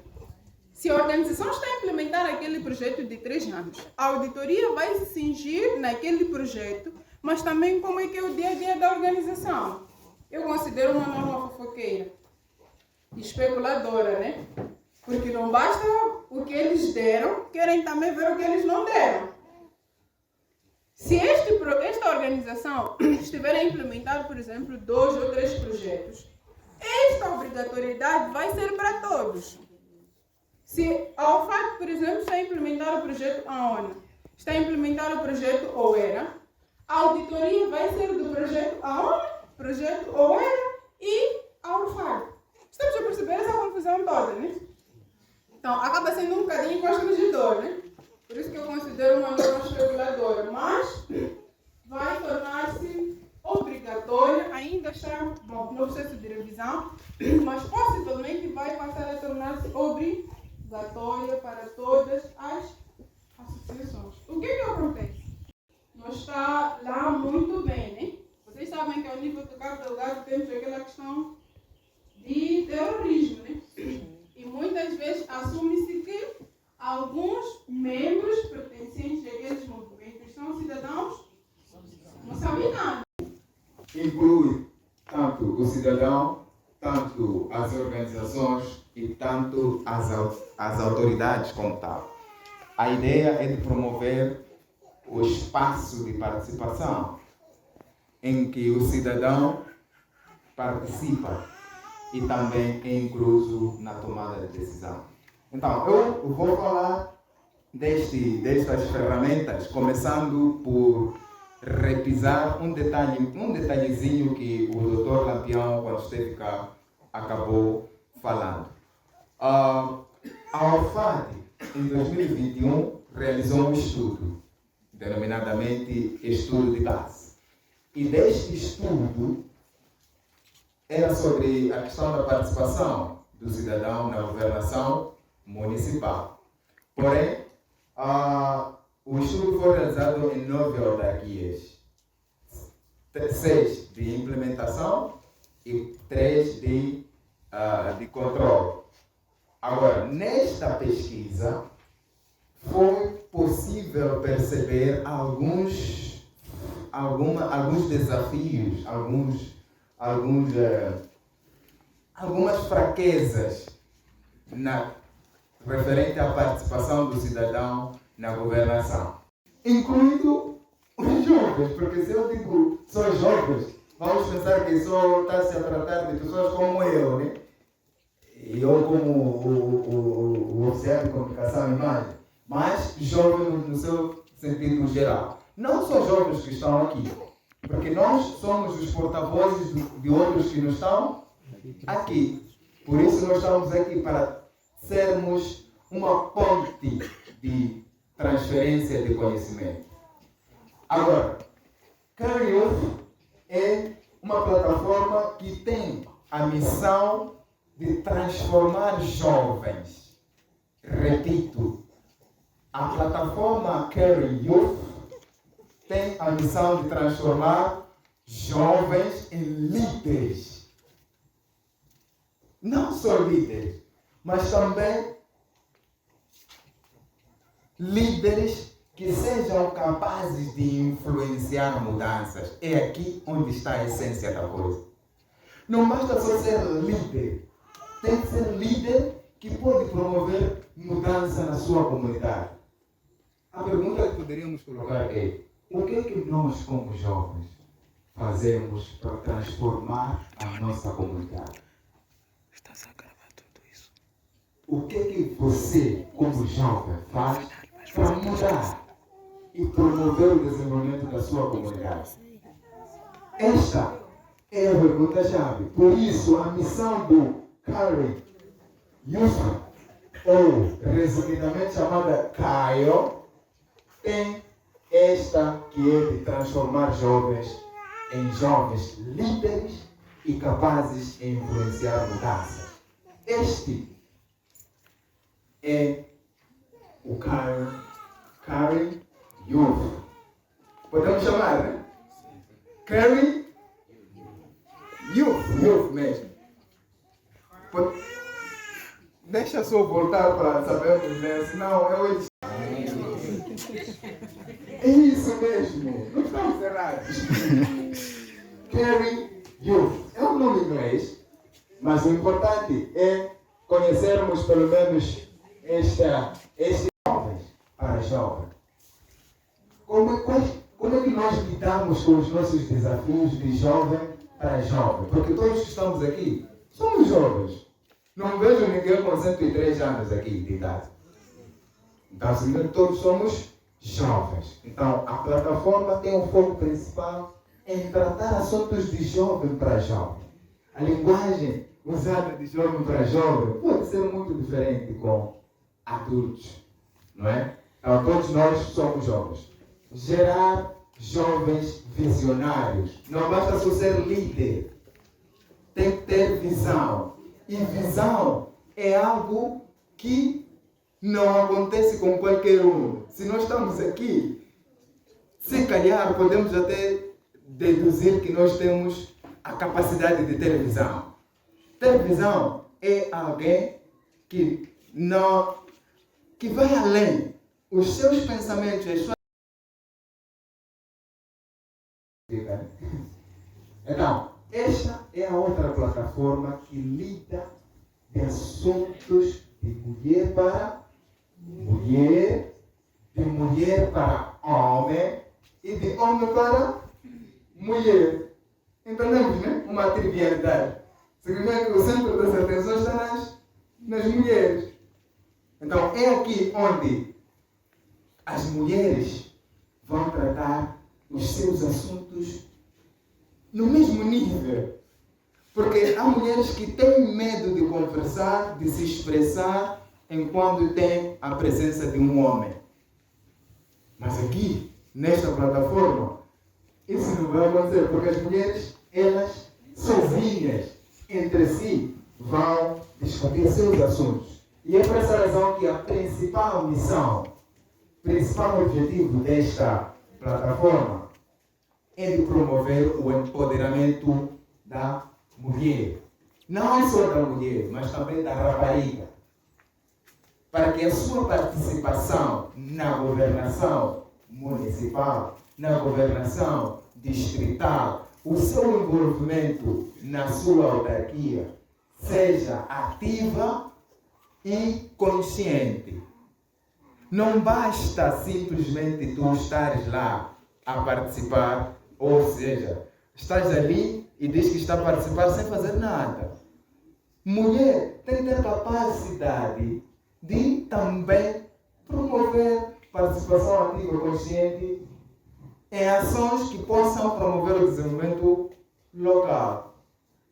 se a organização está a implementar aquele projeto de 3 anos, a auditoria vai se cingir naquele projeto, mas também como é que é o dia a dia da organização. Eu considero uma norma fofoqueira, especuladora, Porque não basta o que eles deram, querem também ver o que eles não deram. Se esta organização estiver a implementar, por exemplo, 2 ou 3 projetos, esta obrigatoriedade vai ser para todos. Se a OFAC, por exemplo, está a implementar o projeto AONA, está a implementar o projeto OERA, a auditoria vai ser do projeto AONA, projeto OERA e a OFAC. Estamos a perceber essa confusão toda, Então, acaba sendo um bocadinho constrangedor, Por isso que eu considero uma norma especuladora, mas vai tornar-se obrigatória, ainda está no processo de revisão, mas possivelmente vai passar a tornar-se obrigatória para todas as associações. O que acontece? No Estado inclui tanto o cidadão, tanto as organizações e tanto as autoridades como tal. A ideia é de promover o espaço de participação em que o cidadão participa e também é incluso na tomada de decisão. Então, eu vou falar destas ferramentas, começando por repisar um detalhezinho que o Dr. Lampião, quando esteve cá, acabou falando. A OFAD, em 2021, realizou um estudo, denominadamente estudo de base. E deste estudo era sobre a questão da participação do cidadão na governação municipal. Porém, o estudo foi realizado em 9 autarquias, 6 de implementação e 3 de controle. Agora, nesta pesquisa, foi possível perceber alguns desafios, algumas fraquezas referente à participação do cidadão na governação, incluindo os jovens, porque se eu digo só jovens, vamos pensar que só está-se a tratar de pessoas como eu, né? E eu como o oficial de comunicação e imagem, mas jovens no seu sentido geral. Não só jovens que estão aqui, porque nós somos os porta-vozes de outros que não estão aqui. Por isso nós estamos aqui para sermos uma ponte de transferência de conhecimento. Agora, Caring Youth é uma plataforma que tem a missão de transformar jovens. Repito, a plataforma Caring Youth tem a missão de transformar jovens em líderes. Não só líderes, mas também líderes que sejam capazes de influenciar mudanças. É aqui onde está a essência da coisa. Não basta só ser líder. Tem que ser líder que pode promover mudança na sua comunidade. A pergunta que poderíamos colocar é: o que é que nós, como jovens, fazemos para transformar a nossa comunidade? Estás a gravar tudo isso? O que é que você, como jovem, faz para mudar e promover o desenvolvimento da sua comunidade? Esta é a pergunta-chave. Por isso, a missão do Caring Youth, ou resumidamente chamada CAIO, tem esta que é de transformar jovens em jovens líderes e capazes de influenciar mudanças. Este é o Caring Youth. Podemos chamar, né? Caring Youth mesmo. Deixa só voltar para sabermos, né? Senão eu... É isso mesmo, não estamos errados. Caring Youth é um nome inglês, mas o importante é conhecermos pelo menos estes jovens para jovens. Como é que nós lidamos com os nossos desafios de jovem para jovem? Porque todos que estamos aqui somos jovens. Não vejo ninguém com 103 anos aqui de idade. Então, todos somos jovens. Então, a plataforma tem um foco principal em tratar assuntos de jovem para jovem. A linguagem usada de jovem para jovem pode ser muito diferente com adultos, não é? Então, todos nós somos jovens. Gerar jovens visionários. Não basta só ser líder. Tem que ter visão. E visão é algo que não acontece com qualquer um. Se nós estamos aqui, se calhar podemos até deduzir que nós temos a capacidade de ter visão. Ter visão é alguém que vai além. Os seus pensamentos, as suas... Então, esta é a outra plataforma que lida de assuntos de mulher para mulher, de mulher para homem e de homem para mulher. Entendemos, né? Uma trivialidade. Significa que o centro das atenções está nas mulheres. Então, é aqui onde as mulheres vão tratar os seus assuntos no mesmo nível. Porque há mulheres que têm medo de conversar, de se expressar, enquanto tem a presença de um homem. Mas aqui, nesta plataforma, isso não vai acontecer, porque as mulheres, elas, sozinhas, entre si, vão discutir seus assuntos. E é por essa razão que a principal missão, principal objetivo desta plataforma é de promover o empoderamento da mulher. Não só da mulher, mas também da rapariga. Para que a sua participação na governação municipal, na governação distrital, o seu envolvimento na sua autarquia seja ativa e consciente. Não basta simplesmente tu estares lá a participar, ou seja, estás ali e diz que está a participar sem fazer nada. Mulher tem que ter capacidade de também promover participação ativa e consciente em ações que possam promover o desenvolvimento local.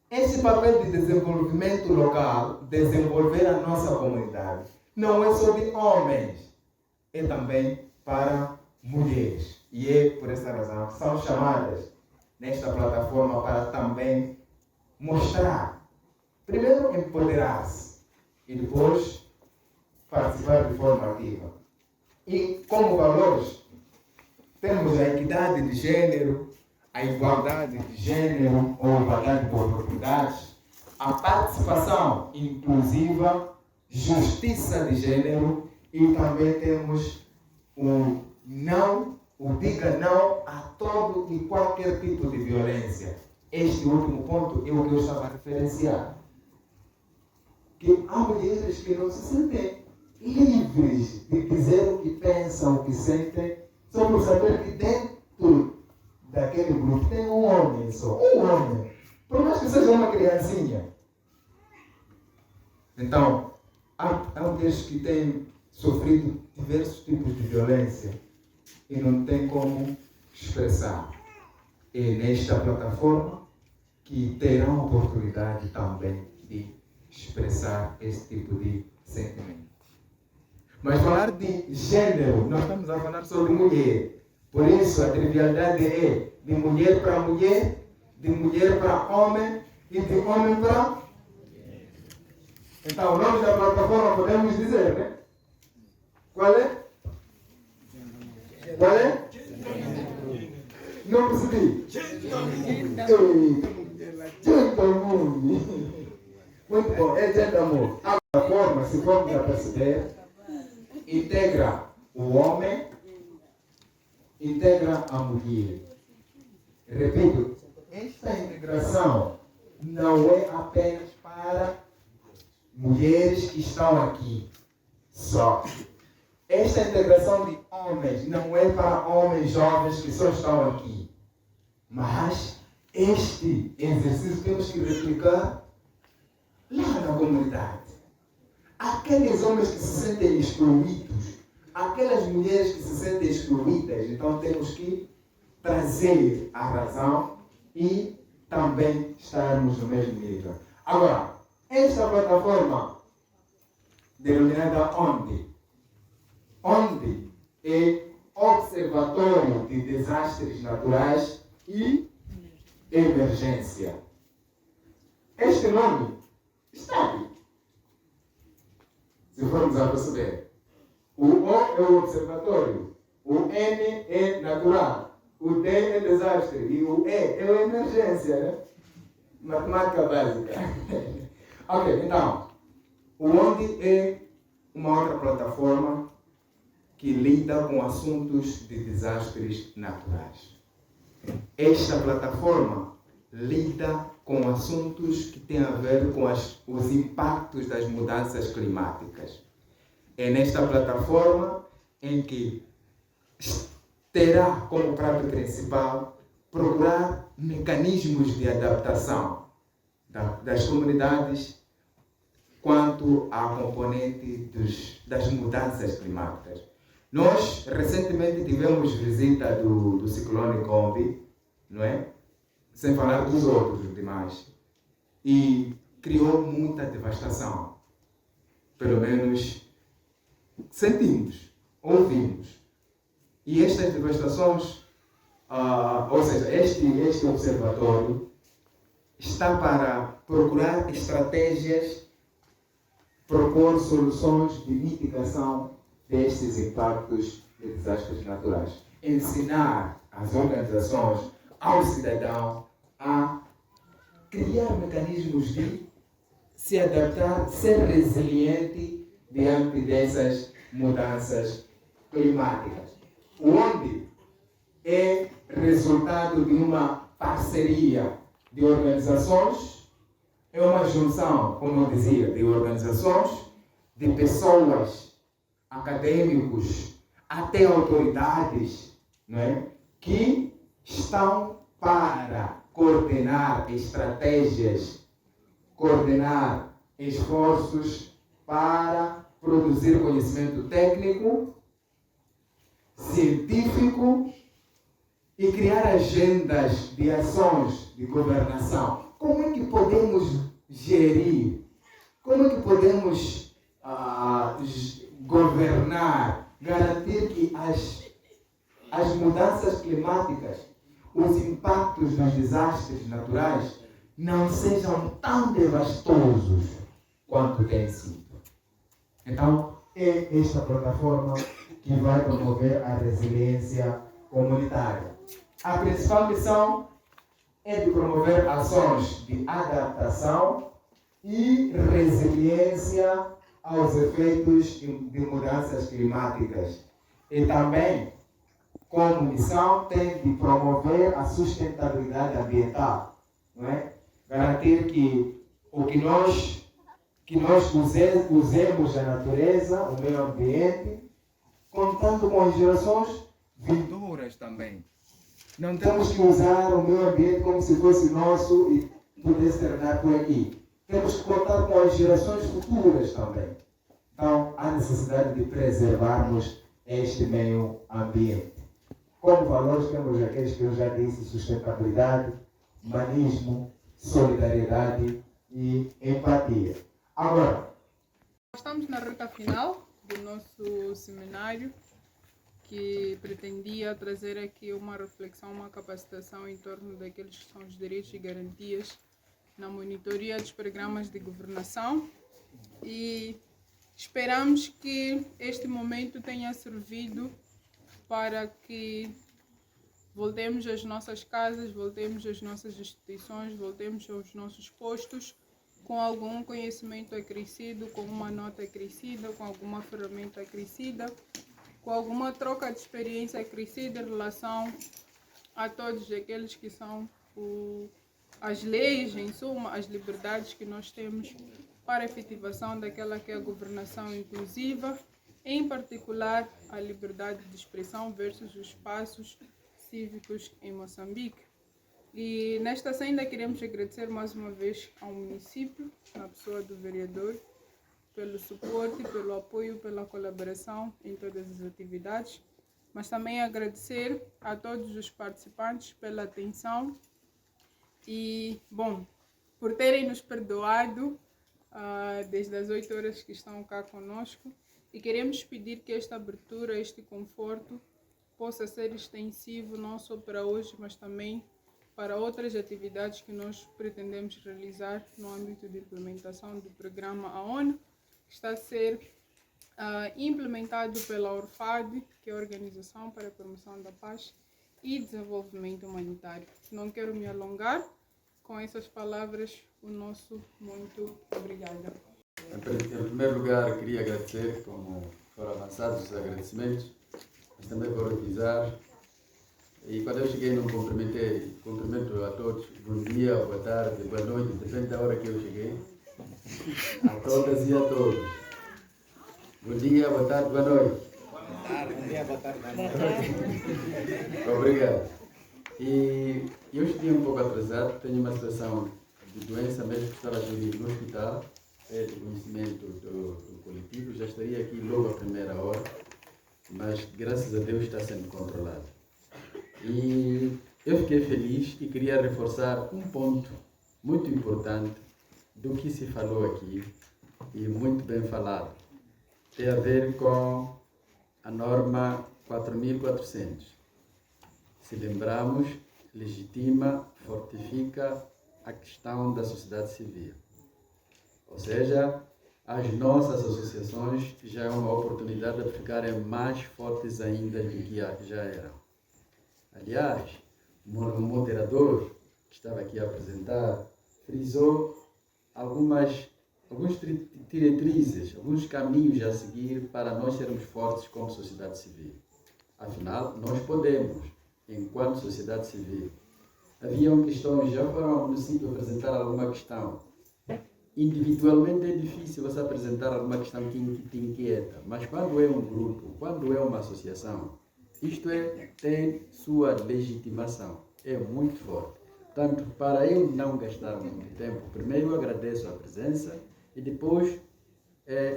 Esse papel de desenvolvimento local, desenvolver a nossa comunidade, não é só de homens, é também para mulheres. E é por essa razão que são chamadas nesta plataforma para também mostrar, primeiro empoderar-se e depois participar de forma ativa. E como valores, temos a equidade de gênero, a igualdade de gênero ou igualdade de oportunidades, a participação inclusiva, justiça de gênero e também temos o diga não a todo e qualquer tipo de violência. Este último ponto é o que eu estava a referenciar. Que há mulheres que não se sentem livres de dizer o que pensam, o que sentem, só por saber que dentro daquele grupo tem um homem só. Um homem. Por mais que seja uma criancinha. Então, há mulheres que têm sofrido diversos tipos de violência e não tem como expressar. É nesta plataforma que terão a oportunidade também de expressar esse tipo de sentimento. Mas falar de gênero, nós estamos a falar sobre mulher. Por isso a trivialidade é de mulher para mulher, de mulher para homem e de homem para... Então o nome da plataforma podemos dizer, né? Qual é? Qual é? Não percebi. Gentleman. Muito bom, é gentleman. A plataforma, se formos a perceber, integra o homem, integra a mulher. Repito, esta integração não é apenas para mulheres que estão aqui só. Esta integração de homens não é para homens jovens que só estão aqui. Mas este exercício temos que replicar lá na comunidade. Aqueles homens que se sentem excluídos, aquelas mulheres que se sentem excluídas, então temos que trazer a razão e também estarmos no mesmo nível. Agora, esta plataforma denominada ONDE é Observatório de Desastres Naturais e Emergência. Este nome está aqui. Se formos a perceber, o O é o observatório, o N é natural, o D é desastre e o E é a emergência, né? Matemática básica. Ok, então, o ONDE é uma outra plataforma que lida com assuntos de desastres naturais. Esta plataforma lida com assuntos que têm a ver com os impactos das mudanças climáticas. É nesta plataforma em que terá como prato principal procurar mecanismos de adaptação das comunidades quanto à componente das mudanças climáticas. Nós recentemente tivemos visita do ciclone Combi, não é? Sem falar dos outros demais, e criou muita devastação. Pelo menos sentimos, ouvimos. E estas devastações, ou seja, este observatório está para procurar estratégias, propor soluções de mitigação destes impactos de desastres naturais. Ensinar as organizações, ao cidadão, a criar mecanismos de se adaptar, ser resiliente diante dessas mudanças climáticas, onde é resultado de uma parceria de organizações, é uma junção, como eu dizia, de organizações, de pessoas, acadêmicos, até autoridades, não é? Que estão para coordenar estratégias, coordenar esforços para produzir conhecimento técnico, científico e criar agendas de ações de governação. Como é que podemos gerir? Como é que podemos governar, garantir que as mudanças climáticas, os impactos dos desastres naturais não sejam tão devastadosos quanto têm sido? Então, é esta plataforma que vai promover a resiliência comunitária. A principal missão é de promover ações de adaptação e resiliência aos efeitos de mudanças climáticas. E também, como missão, tem de promover a sustentabilidade ambiental, não é? Garantir que o que nós usemos a natureza, o meio ambiente, contando com as gerações vindouras também. Não temos que usar o meio ambiente como se fosse nosso e pudesse terminar por aqui. Temos que contar com as gerações futuras também. Então, há necessidade de preservarmos este meio ambiente. Como valores temos aqueles que eu já disse: sustentabilidade, humanismo, solidariedade e empatia. Agora, estamos na reta final do nosso seminário, que pretendia trazer aqui uma reflexão, uma capacitação em torno daqueles que são os direitos e garantias na monitoria dos programas de governação, e esperamos que este momento tenha servido para que voltemos às nossas casas, voltemos às nossas instituições, voltemos aos nossos postos com algum conhecimento acrescido, com uma nota acrescida, com alguma ferramenta acrescida, com alguma troca de experiência acrescida em relação a todos aqueles que são as leis, em suma, as liberdades que nós temos para a efetivação daquela que é a governação inclusiva, em particular a liberdade de expressão versus os espaços cívicos em Moçambique. E nesta senda queremos agradecer mais uma vez ao município, na pessoa do vereador, pelo suporte, pelo apoio, pela colaboração em todas as atividades, mas também agradecer a todos os participantes pela atenção e, bom, por terem nos perdoado desde as 8 horas que estão cá conosco, e queremos pedir que esta abertura, este conforto, possa ser extensivo não só para hoje, mas também para outras atividades que nós pretendemos realizar no âmbito de implementação do programa AONU, que está a ser implementado pela ORFAD, que é a Organização para a Promoção da Paz e Desenvolvimento Humanitário. Não quero me alongar, com essas palavras, o nosso muito obrigada. Em primeiro lugar, queria agradecer, como foram avançados os agradecimentos, mas também vou utilizar E quando eu cheguei, não cumprimentei. Cumprimento a todos. Bom dia, boa tarde, boa noite, depende da hora que eu cheguei. A todas e a todos. Bom dia, boa tarde, boa noite. Bom dia, boa tarde, boa noite. Obrigado. E eu cheguei um pouco atrasado, tenho uma situação de doença mesmo que estava a gerir no hospital, é de conhecimento do coletivo, já estaria aqui logo à primeira hora, mas graças a Deus está sendo controlado. E eu fiquei feliz e queria reforçar um ponto muito importante do que se falou aqui, e muito bem falado. Tem a ver com a norma 4.400. Se lembrarmos, legitima, fortifica a questão da sociedade civil. Ou seja, as nossas associações já é uma oportunidade de ficarem mais fortes ainda do que já eram. Aliás, o moderador que estava aqui a apresentar frisou algumas diretrizes, alguns caminhos a seguir para nós sermos fortes como sociedade civil. Afinal, nós podemos, enquanto sociedade civil. Haviam questões, já foram ao município apresentar alguma questão. Individualmente é difícil você apresentar alguma questão que te inquieta, mas quando é um grupo, quando é uma associação, isto tem sua legitimação, é muito forte. Portanto, para eu não gastar muito tempo, primeiro eu agradeço a presença e depois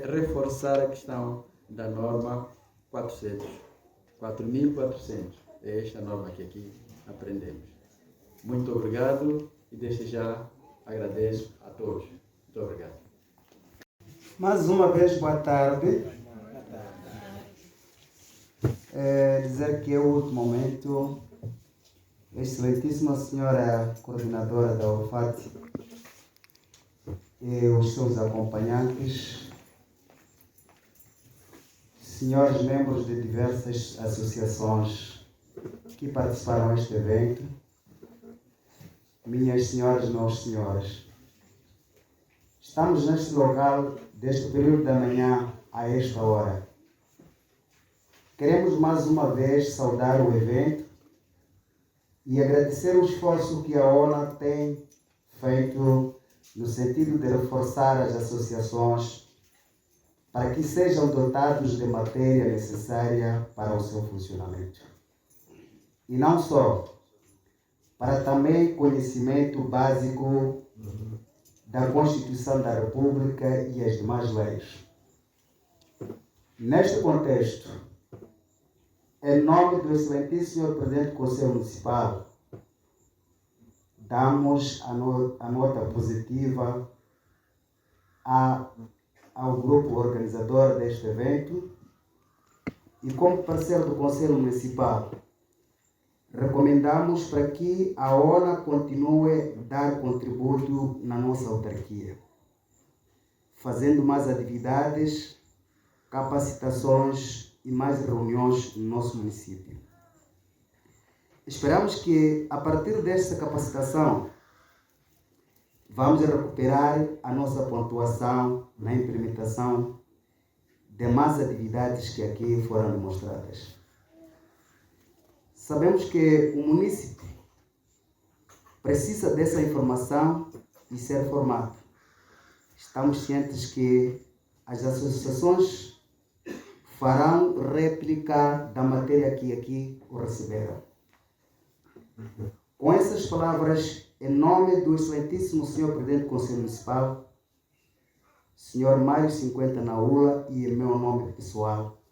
reforçar a questão da norma 4.400. É esta norma que aqui aprendemos. Muito obrigado e desde já agradeço a todos. Muito obrigado. Mais uma vez, boa tarde. Dizer que é o último momento, excelentíssima senhora coordenadora da UFAT e os seus acompanhantes, senhores membros de diversas associações que participaram deste evento, minhas senhoras e meus senhores, estamos neste local desde o período da manhã a esta hora. Queremos mais uma vez saudar o evento e agradecer o esforço que a ONA tem feito no sentido de reforçar as associações para que sejam dotados de matéria necessária para o seu funcionamento. E não só, para também conhecimento básico da Constituição da República e as demais leis. Neste contexto, em nome do excelentíssimo Senhor Presidente do Conselho Municipal, damos a nota positiva ao grupo organizador deste evento e, como parceiro do Conselho Municipal, recomendamos para que a ONA continue a dar contributo na nossa autarquia, fazendo mais atividades, capacitações e mais reuniões no nosso município. Esperamos que, a partir desta capacitação, vamos recuperar a nossa pontuação na implementação de mais atividades que aqui foram demonstradas. Sabemos que o município precisa dessa informação e ser formado. Estamos cientes que as associações farão réplica da matéria que aqui o receberam. Com essas palavras, em nome do excelentíssimo Senhor Presidente do Conselho Municipal, Senhor Mário 50 Naula, e em meu nome pessoal,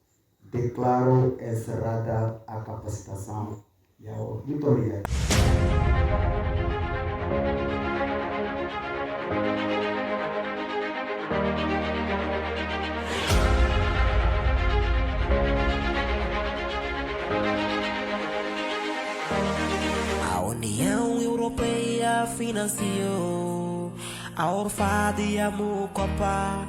declaro encerrada a capacitação. Muito obrigado. A União Europeia financiou a Orfad e a Mucopa